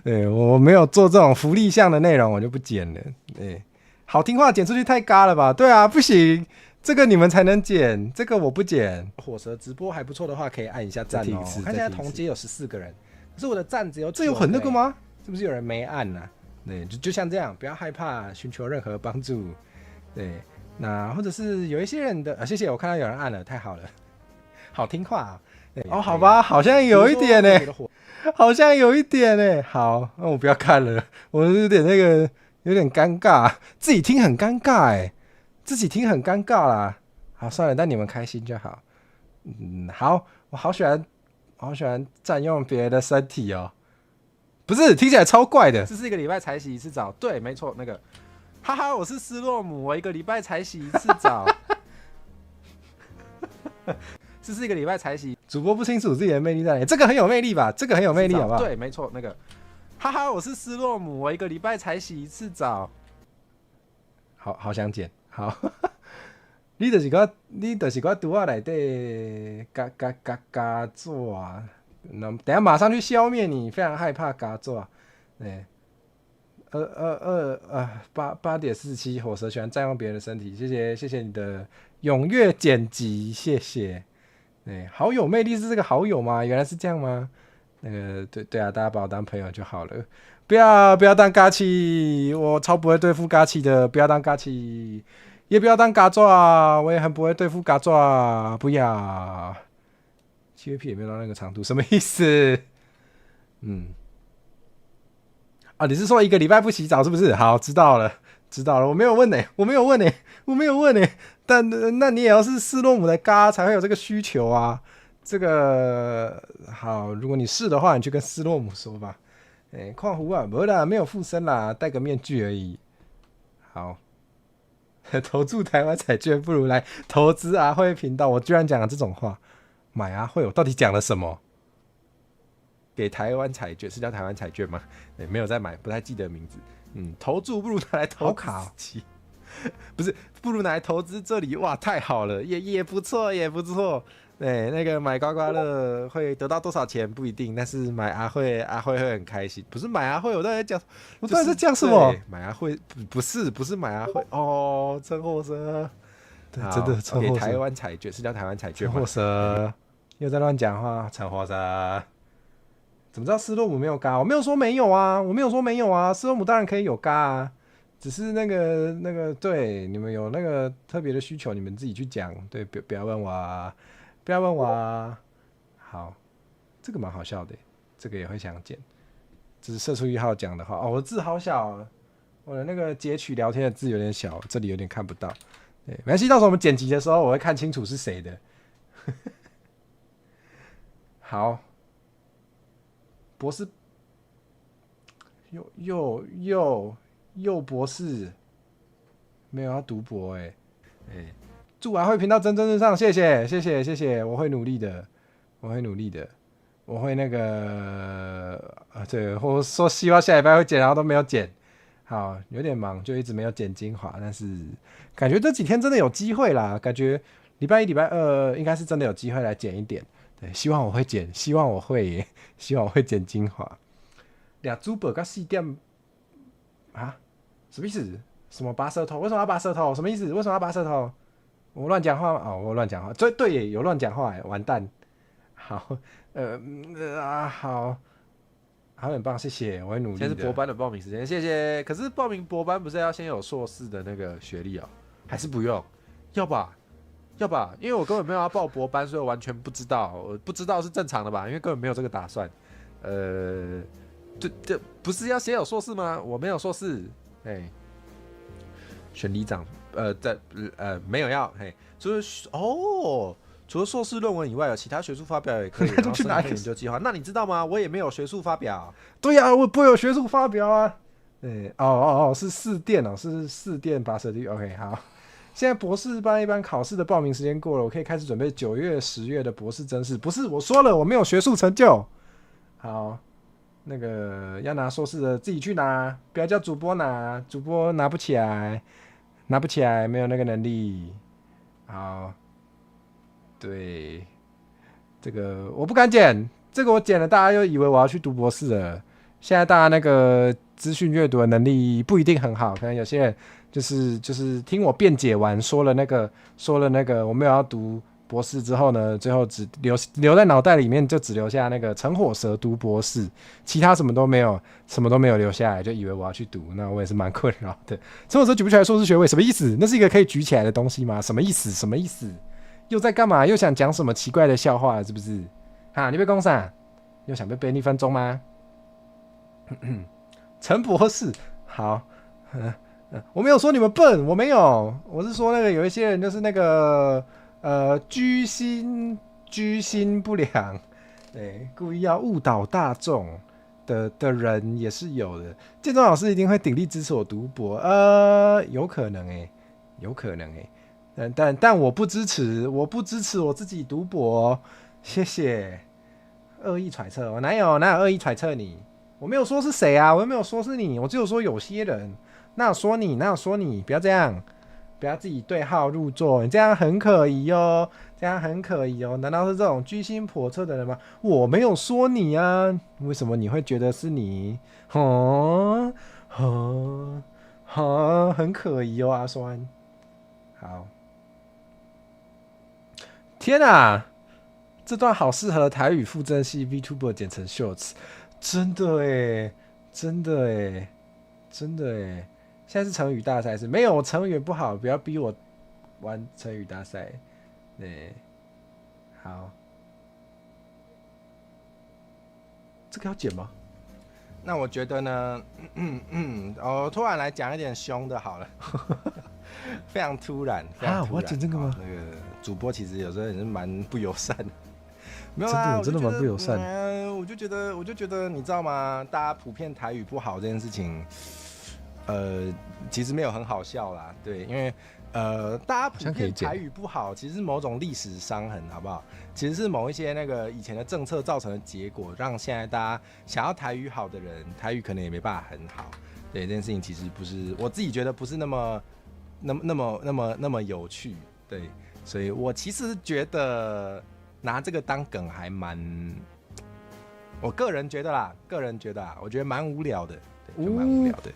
对，我没有做这种福利项的内容，我就不剪了，对，好听话剪出去太嘎了吧？对啊，不行。这个你们才能剪，这个我不剪。火蛇直播还不错的话，可以按一下赞哦。我看现在同街有14个人，可是我的赞只有9个。这有很那个吗？是不是有人没按呢？对，就像这样，不要害怕，寻求任何帮助。对，那或者是有一些人的，谢谢，我看到有人按了，太好了，好听话。哦，好吧，好像有一点呢、好像有一点呢、好，那我不要看了，我有点有点尴尬，自己听很尴尬自己听很尴尬啦。好，算了，但你们开心就好。好，我好喜欢占用别人的身体哦。不是，听起来超怪的。这是一个礼拜才洗一次澡，对，没错，那个，哈哈，我是斯洛姆，我一个礼拜才洗一次澡。这是一个礼拜才洗，主播不清楚自己的魅力在哪里，这个很有魅力吧？这个很有魅力，好不好？对，没错，那个，哈哈，我是斯洛姆，我一个礼拜才洗一次澡。好想剪，好。你就是我肚仔内底嘎做啊！那等下马上去消灭你，非常害怕嘎做。对，8.47火蛇喜欢占用别人的身体，谢谢你的踊跃剪辑，谢谢。好有魅力是这个好友吗？原来是这样吗？那个对啊，大家把我当朋友就好了，不要当嘎气，我超不会对付嘎气的，不要当嘎气。也不要当嘎爪，我也很不会对付嘎爪，不要。7VP 也没有到那个长度，什么意思？你是说一个礼拜不洗澡是不是？好，知道了，我没有问呢、但那你也要是斯洛姆的嘎才会有这个需求啊。这个好，如果你是的话，你去跟斯洛姆说吧。矿湖啊，没啦，没有附身啦，戴个面具而已。好。投注台湾彩券不如来投资阿慧频道，我居然讲了这种话，买阿慧，我到底讲了什么？给台湾彩券是叫台湾彩券吗？没有在买，不太记得名字。投注不如拿来投卡、哦，不是，不如拿来投资这里，哇，太好了，也不错，也不错。对，那个买刮刮乐会得到多少钱不一定，但是买阿慧会很开心。不是买阿慧，我到底在讲什么？买阿慧不是买阿慧哦，车祸蛇，对，真的车祸蛇。给台湾彩券是叫台湾彩券吗？车祸蛇又在乱讲话，车祸蛇。怎么知道斯洛姆没有嘎？我没有说没有啊，斯洛姆当然可以有嘎啊，只是那个对你们有那个特别的需求，你们自己去讲，对，不要问我啊。不要问我啊！好，这个蛮好笑的，这个也会想剪。这是社畜1号讲的话哦，我的字好小啊，我的那个截取聊天的字有点小，这里有点看不到。对，没关系，到时候我们剪辑的时候我会看清楚是谁的。好，博士，又博士，没有要读博祝阿慧频道蒸蒸日上，谢谢，我会努力的，我会那个对，我说希望下礼拜会剪，然后都没有剪，好，有点忙，就一直没有剪精华，但是感觉这几天真的有机会啦，感觉礼拜1、礼拜2应该是真的有机会来剪一点，对，希望我会剪，希望我会剪精华。俩主播跟4点啊，什么意思？什么拔舌头？为什么要拔舌头？什么意思？为什么要拔舌头？我乱讲话吗？哦，我乱讲话，对耶，有乱讲话耶，完蛋。好，好，很棒，谢谢，我会努力的。现在是博班的报名时间，谢谢。可是报名博班不是要先有硕士的那个学历哦？还是不用？要吧？因为我根本没有要报博班，所以我完全不知道，我不知道是正常的吧？因为根本没有这个打算。这不是要先有硕士吗？我没有硕士，选里长。没有要除了硕士论文以外，有其他学术发表也可以。那去哪里研究计划？那你知道吗？我也没有学术发表。对呀、我不会有学术发表啊。是4电哦，是4电拔舌地。OK， 好。现在博士班一般考试的报名时间过了，我可以开始准备9月、10月的博士甄试。不是，我说了，我没有学术成就。好，那个要拿硕士的自己去拿，不要叫主播拿，主播拿不起来。没有那个能力。好，对，这个我不敢剪，这个我剪了，大家又以为我要去读博士了。现在大家那个资讯阅读的能力不一定很好，可能有些人就是听我辩解完，说了那个我没有要读博士之后呢，最后只留在脑袋里面，就只留下那个陈火蛇读博士，其他什么都没有留下来，就以为我要去读，那我也是蛮困扰的。陈火蛇举不起来硕士学位，什么意思？那是一个可以举起来的东西吗？什么意思？又在干嘛？又想讲什么奇怪的笑话了？是不是？哈，你被攻啥？又想被编1分钟吗？陈博士，好，我没有说你们笨，我没有，我是说那个有一些人就是那个居心不良，对，故意要误导大众的人也是有的。建中老师一定会鼎力支持我读博，有可能有可能但我不支持，我自己读博，谢谢。恶意揣测，我哪有恶意揣测你？我没有说是谁啊，我又没有说是你，我只有说有些人。哪有说你？不要这样，不要自己对号入座，你这样很可疑哦，难道是这种居心叵测的人吗？我没有说你啊，为什么你会觉得是你？很可疑哦，阿酸。好，天啊！这段好适合台语附赠系 VTuber 剪成 Shorts， 真的耶！现在是成语大赛是没有，我成语不好，不要逼我玩成语大赛。对，好，这个要剪吗？那我觉得呢，我突然来讲一点凶的好了，非常突然。我要剪这个吗？那个主播其实有时候也是蛮不友善的。没有啦，真的蛮不友善。我就觉得，你知道吗？大家普遍台语不好这件事情，其实没有很好笑啦。对，因为大家普遍台语不好，其实是某种历史伤痕，好不好？其实是某一些那个以前的政策造成的结果，让现在大家想要台语好的人，台语可能也没办法很好。对，这件事情其实不是我自己觉得不是那么有趣。对，所以我其实觉得。拿这个当梗还蛮，我个人觉得啦，我觉得蛮无聊的，对，就蛮无聊的。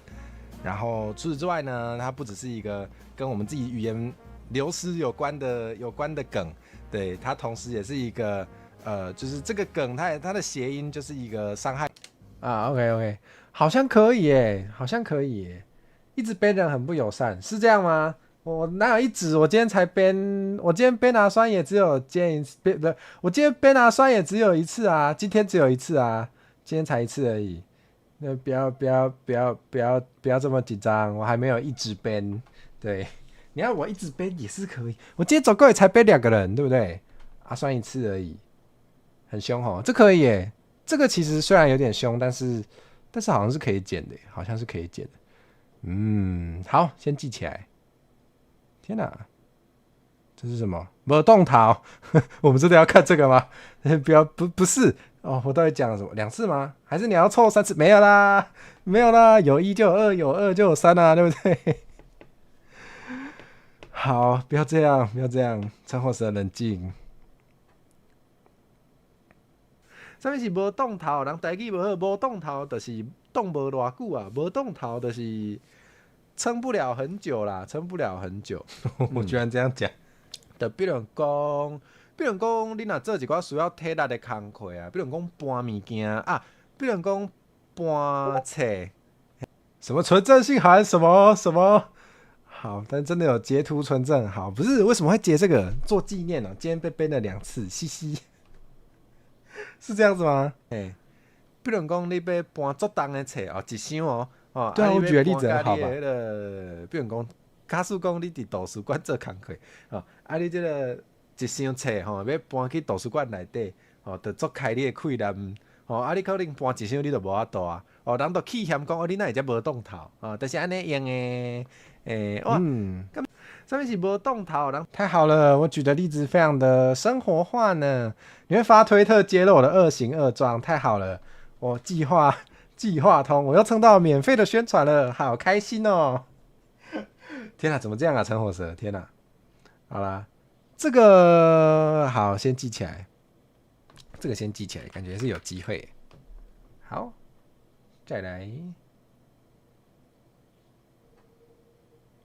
然后除此之外呢，它不只是一个跟我们自己语言流失有关的梗，对，它同时也是一个就是这个梗它的谐音就是一个伤害啊。OK， 好像可以耶，一直编人很不友善，是这样吗？我哪有一直？我今天才编，我今天编拿酸也只有我今天编拿酸也只有一次啊，今天只有一次啊，今天才一次而已。那不要这么紧张，我还没有一直编。对，你要我一直编也是可以。我今天总共也才编2个人，对不对？啊，酸一次而已，很凶吼，这可以耶。这个其实虽然有点凶，但是好像是可以剪的，好像是可以剪的。好，先记起来。天哪，这是什么？没动桃，我们真的要看这个吗？不是哦，我到底讲了什么？2次吗？还是你要凑3次？没有啦，有1就有2，有2就有3啊，对不对？好，不要这样，陈火蛇冷静。啥物是无动头？人台语无好，无动头就是动无偌久啊，无动头就是撑不了很久啦，我居然这样讲。就比如讲，你若做一寡需要体力的工课啊，比如讲搬物件啊，比如讲搬册，什么纯正信函什么。好，但真的有截图存证。好，不是为什么会截这个做纪念呢？今天被编了2次，嘻嘻，是这样子吗？比如讲你要搬足重的册哦，一箱哦。对啊，我举个例子很好吧？比如讲，假使讲你伫图书馆做工课哦，你这个一箱册吼，要搬去图书馆内底哦，就足开你的亏难哦。你可能搬一箱你就无法度啊。哦，人都气嫌讲你哪会遮无动头哦，但是安尼用的。哇，上面是无动头，太好了！我举的例子非常的生活化呢。你会发推特揭露我的2行2状，太好了！我计划通，我又蹭到免费的宣传了，好开心哦！天哪，怎么这样啊，陈火蛇！天哪，好啦，这个好，先记起来，感觉是有机会。好，再来。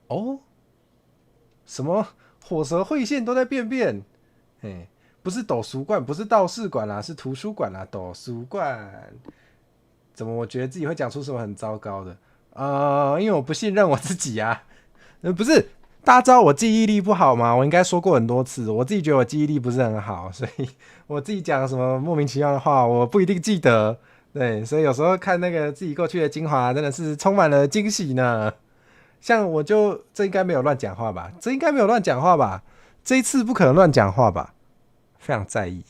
哦，什么火蛇会线都在变，不是斗书馆，不是道士馆啦，是图书馆啦，斗书馆。怎么我觉得自己会讲出什么很糟糕的？因为我不信任我自己啊。不是，大家知道我记忆力不好吗？我应该说过很多次，我自己觉得我记忆力不是很好，所以我自己讲什么莫名其妙的话，我不一定记得。对，所以有时候看那个自己过去的精华，真的是充满了惊喜呢。像我就这应该没有乱讲话吧？这应该没有乱讲话吧？这一次不可能乱讲话吧？非常在意。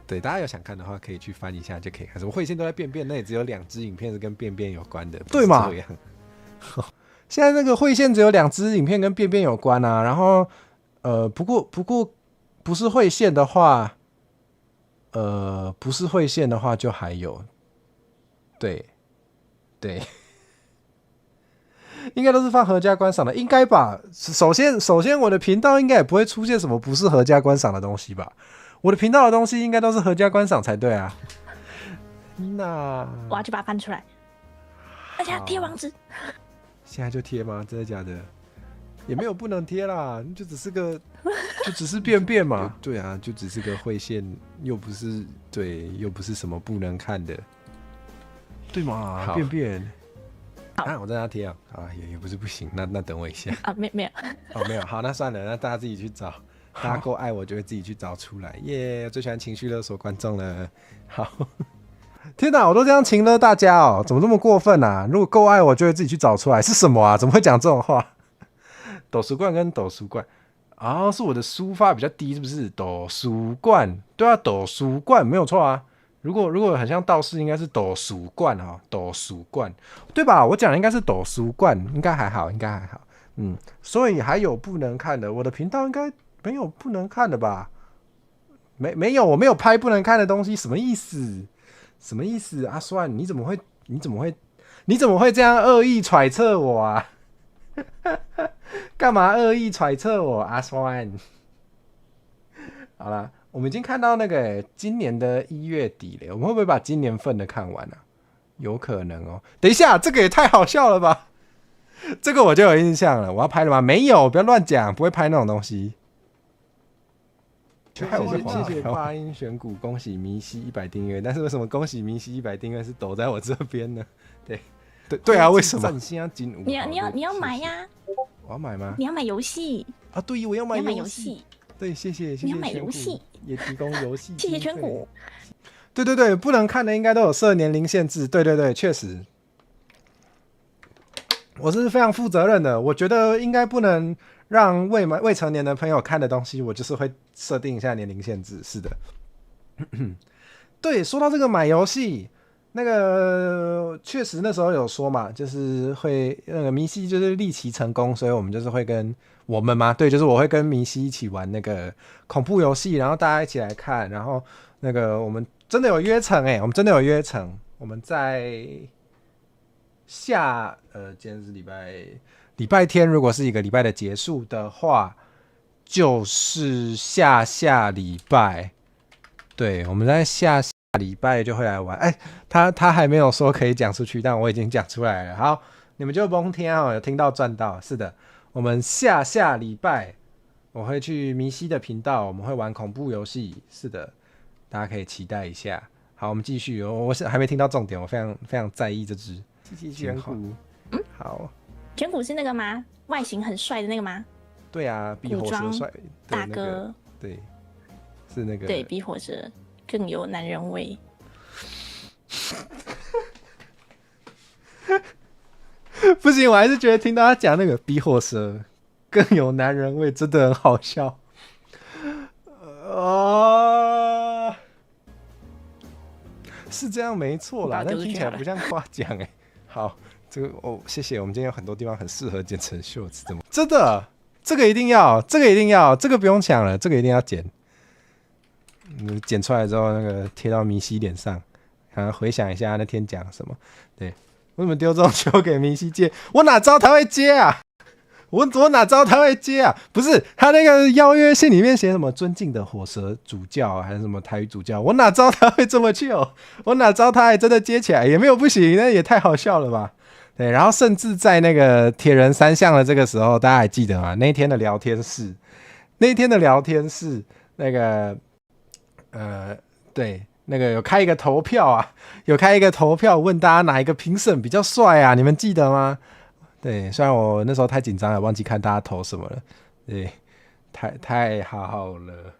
对，大家有想看的话，可以去翻一下就可以看。什么会线都在便便，那也只有2支影片是跟便便有关的，对嘛？现在那个会线只有2支影片跟便便有关啊。然后不过不是会线的话，不是会线的话就还有，对，应该都是放合家观赏的，应该吧？首先我的频道应该也不会出现什么不是合家观赏的东西吧？我的频道的东西应该都是合家观赏才对啊。那我要去把它翻出来，而且要贴网址。现在就贴吗？真的假的？也没有不能贴啦，就只是便便嘛。对啊，就只是个会线，又不是什么不能看的，对嘛？便便。啊，我在那贴啊，也不是不行。那等我一下啊，没有。哦，没有。好，那算了，那大家自己去找。大家够爱我，就会自己去找出来。耶，最喜欢情绪勒索观众了。好，天哪，我都这样情勒大家哦，怎么这么过分啊？如果够爱我，就会自己去找出来。是什么啊？怎么会讲这种话？斗书罐跟斗书罐啊，是我的书发比较低，是不是？斗书罐，对啊，斗书罐没有错啊。如果很像道士，应该是斗书罐哈，斗书罐，对吧？我讲的应该是斗书罐，应该还好。所以还有不能看的，我的频道应该没有不能看的吧？没有，我没有拍不能看的东西，什么意思？什么意思？阿酸，你怎么会这样恶意揣测我啊？干嘛恶意揣测我，阿酸？好啦，我们已经看到那个今年的1月底了，我们会不会把今年份的看完啊？有可能哦。等一下，这个也太好笑了吧？这个我就有印象了，我要拍了吗？没有，不要乱讲，不会拍那种东西。谢谢话音选股，恭喜明熙100订阅。但是为什么恭喜明熙100订阅是抖在我这边呢？对啊，为什么？你要买呀？我要买吗？你要买游戏啊？对，我要买游戏。对，谢谢。你要买游戏，也提供游戏。谢谢选股。对，不能看的应该都有设年龄限制。对，确实。我是非常负责任的，我觉得应该不能让未成年的朋友看的东西，我就是会设定一下年龄限制。是的，对，说到这个买游戏，那个确实那时候有说嘛，就是会那个明熙就是立旗成功，所以我们就是会跟我们嘛，对，就是我会跟明熙一起玩那个恐怖游戏，然后大家一起来看，然后那个我们真的有约成我们真的有约成，我们在今天是礼拜天，如果是一个礼拜的结束的话，就是下礼拜。对，我们在下礼拜就会来玩。他还没有说可以讲出去，但我已经讲出来了。好，你们就甭听有听到赚到。是的，我们下礼拜我会去明熙的频道，我们会玩恐怖游戏。是的，大家可以期待一下。好，我们继续。我还没听到重点，我非常非常在意这支。谢谢选股。好，选股是那个吗？外形很帅的那个吗？对啊，比火蛇帅大哥。对，是那个。对比火蛇更有男人味。不行，我还是觉得听到他讲那个比火蛇更有男人味，真的很好笑。是这样没错啦，但听起来不像夸奖好，这个谢谢。我们今天有很多地方很适合剪成秀子，真的，这个一定要，这个不用抢了，这个一定要剪。剪出来之后，那个贴到明熙脸上，回想一下那天讲什么。对，为什么丢这种球给明熙接？我哪知道他会接啊？我哪知道他会接啊？不是他那个邀约信里面写什么尊敬的火蛇主教还是什么台语主教？我哪知道他会这么去我哪知道他还真的接起来？也没有不行，那也太好笑了吧？对，然后甚至在那个铁人三项的这个时候，大家还记得吗？那一天的聊天室那个对，那个有开一个投票问大家哪一个评审比较帅啊？你们记得吗？对，虽然我那时候太紧张了，忘记看大家投什么了。对，太好了，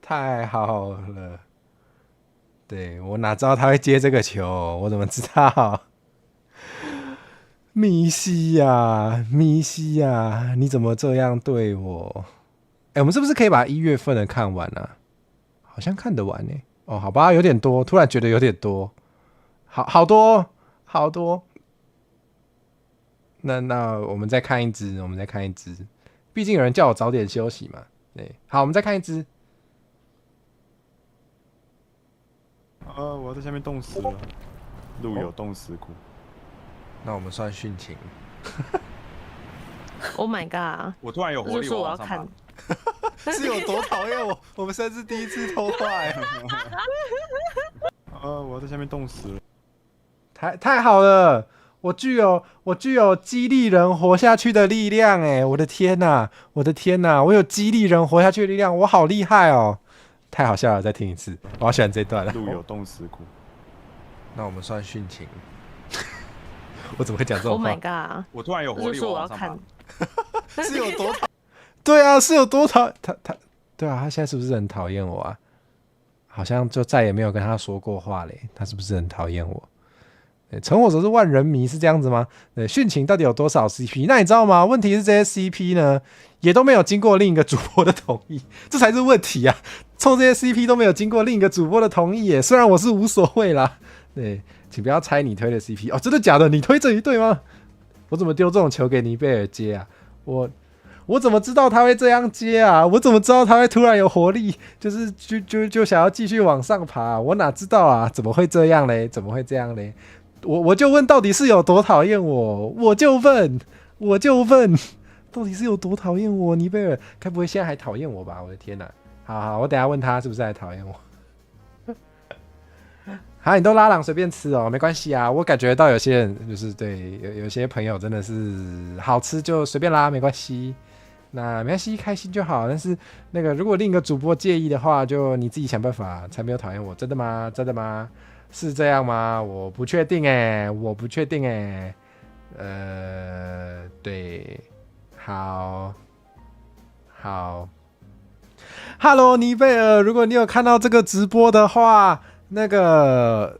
太好了。对，我哪知道他会接这个球，我怎么知道？米西呀，米西呀，你怎么这样对我？我们是不是可以把1月份的看完啊？好像看得完呢。哦，好吧，有点多，突然觉得有点多，好多，好多。那我们再看一支，毕竟有人叫我早点休息嘛。对，好，我们再看一支。我在下面冻死了，路有冻死骨。那我们算殉情。Oh my god！我突然有活力，这就是我要往上爬看。是有多讨厌我？我们甚至第一次偷坏。我在下面冻死了。太好了！我具有激励人活下去的力量我的天哪，我有激励人活下去的力量，我好厉害哦！太好笑了，再听一次，我好喜欢这段了。路有冻死骨。那我们算殉情。我怎么会讲这种 Oh 话 my god！我突然有活力，这就是我要往上爬看。是有多讨？对啊，是有多讨他？对啊，他现在是不是很讨厌我啊？好像就再也没有跟他说过话嘞，他是不是很讨厌我？成火手是万人迷是这样子吗？对，殉情到底有多少 CP？ 那你知道吗？问题是这些 CP 呢，也都没有经过另一个主播的同意，这才是问题啊！冲这些 CP 都没有经过另一个主播的同意耶，虽然我是无所谓啦。对，请不要猜你推的 CP 哦，真的假的？你推这一对吗？我怎么丢这种球给尼贝尔接啊？我怎么知道他会这样接啊？我怎么知道他会突然有活力，就想要继续往上爬？我哪知道啊？怎么会这样嘞？我就问，到底是有多讨厌我？我就问，到底是有多讨厌我？尼贝尔该不会现在还讨厌我吧？我的天哪！好，我等一下问他是不是还讨厌我。好，你都拉朗随便吃哦，没关系啊。我感觉到有些人就是对有些朋友真的是好吃就随便拉，没关系。那没关系，开心就好。但是那个如果另一个主播介意的话，就你自己想办法，才没有讨厌我。真的吗？真的吗？是这样吗？我不确定对，好，Hello 尼贝尔，如果你有看到这个直播的话，那个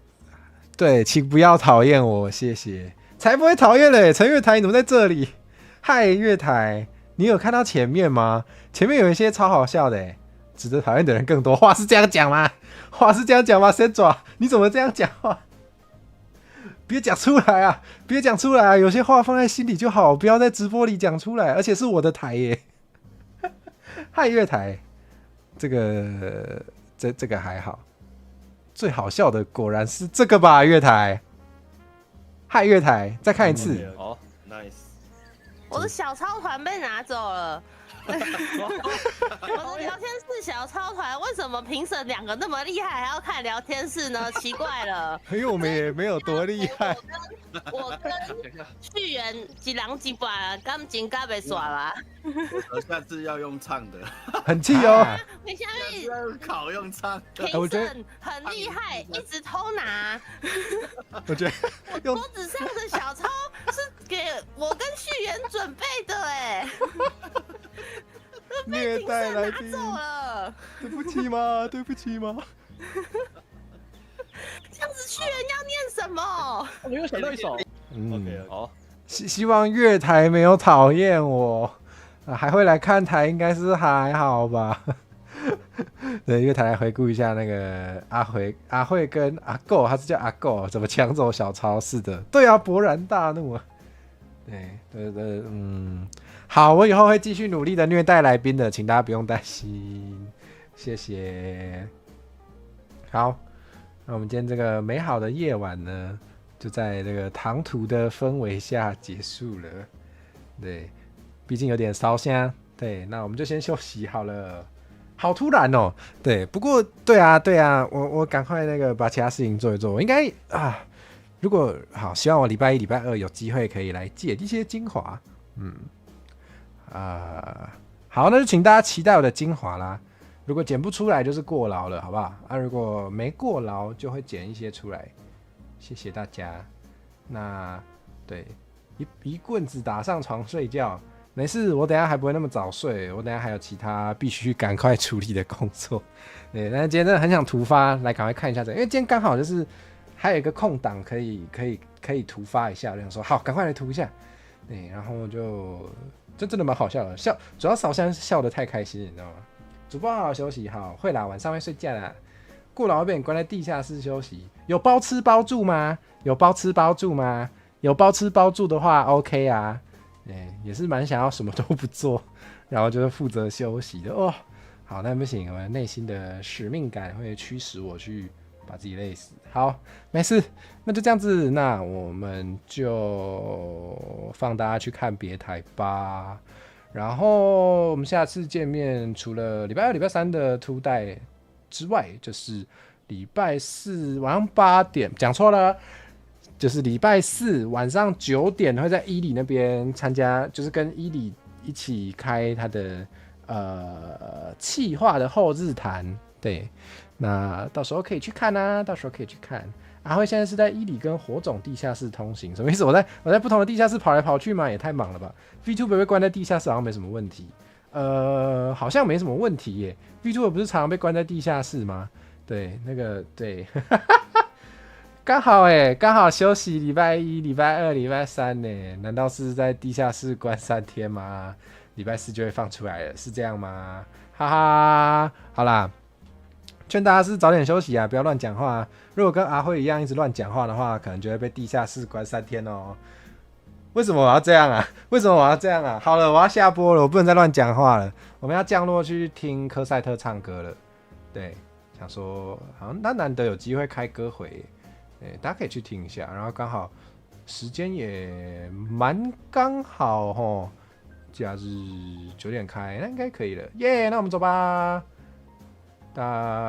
对，请不要讨厌我，谢谢。才不会讨厌嘞，陈月台你怎么在这里？嗨，月台，你有看到前面吗？前面有一些超好笑的值得讨厌的人更多。话是这样讲吗？神爪，你怎么这样讲话？别讲出来啊！有些话放在心里就好，不要在直播里讲出来，而且是我的台耶。嗨，月台，这个还好。最好笑的果然是这个吧，月台。嗨，月台，再看一次。哦 ，nice。我的小超团被拿走了。我的聊天室小超团为什么评审2个那么厉害，还要看聊天室呢？奇怪了。因为我们也没有多厉害。我跟旭元一人一半，感情敢被耍啦。我下次要用唱的，很气哦。你下面要考用唱的。评审很厉害，一直偷拿。我觉得我桌子上的小抄是给我跟旭元准备的虐待来宾，拿走了。对不起吗？这样子旭元要念什么？我没有想到一首。OK，好，希望月台没有讨厌我，还会来看台，应该是还好吧。对，月台来回顾一下那个阿慧跟阿狗，他是叫阿狗，怎么抢走小超？是的，对啊，勃然大怒啊。对，好，我以后会继续努力的虐待来宾的，请大家不用担心，谢谢。好，那我们今天这个美好的夜晚呢，就在这个唐突的氛围下结束了。对，毕竟有点烧香。对，那我们就先休息好了。好突然哦，对，不过对啊，我赶快那个把其他事情做一做。我应该啊，如果好，希望我礼拜一、礼拜二有机会可以来剪一些精华。好，那就请大家期待我的精华啦。如果剪不出来，就是过劳了，好不好？如果没过劳，就会剪一些出来。谢谢大家。那对，一棍子打上床睡觉。没事，我等一下还不会那么早睡，我等一下还有其他必须赶快处理的工作。对，但是今天真的很想突发，来赶快看一下这个，因为今天刚好就是还有一个空档可以突发一下，我就想说好，赶快来突一下。对，然后这真的蛮好笑的，主要烧香笑得太开心，你知道吗？主播好好休息，好，会啦，晚上会睡觉啦。顾老会被你关在地下室休息，有包吃包住吗？有包吃包住吗？有包吃包住的话 ，OK 啊。也是蛮想要什么都不做，然后就是负责休息的哦。好，但不行，我内心的使命感会驱使我去把自己累死。好，没事，那就这样子，那我们就放大家去看别台吧。然后我们下次见面，除了礼拜二、礼拜三的2代之外，就是礼拜4晚上8点，讲错了。就是礼拜4晚上9点会在伊里那边参加，就是跟伊里一起开他的企划的后日谈，对，那到时候可以去看啊，到时候可以去看。阿辉现在是在伊里跟火种地下室通行，什么意思？我在不同的地下室跑来跑去吗？也太忙了吧 ！VTuber 被关在地下室好像没什么问题，好像没什么问题耶。VTuber 不是常常被关在地下室吗？对，那个对。刚好刚好休息礼拜1、礼拜2、礼拜3呢？难道是在地下室关3天吗？礼拜4就会放出来了，是这样吗？哈哈，好啦，劝大家是早点休息啊，不要乱讲话。如果跟阿慧一样一直乱讲话的话，可能就会被地下室关3天哦。为什么我要这样啊？为什么我要这样啊？好了，我要下播了，我不能再乱讲话了。我们要降落去听科赛特唱歌了。对，想说好像他难得有机会开歌回。大家可以去听一下，然后刚好时间也蛮刚好齁，假日9点开，那应该可以了，耶！那我们走吧，大家。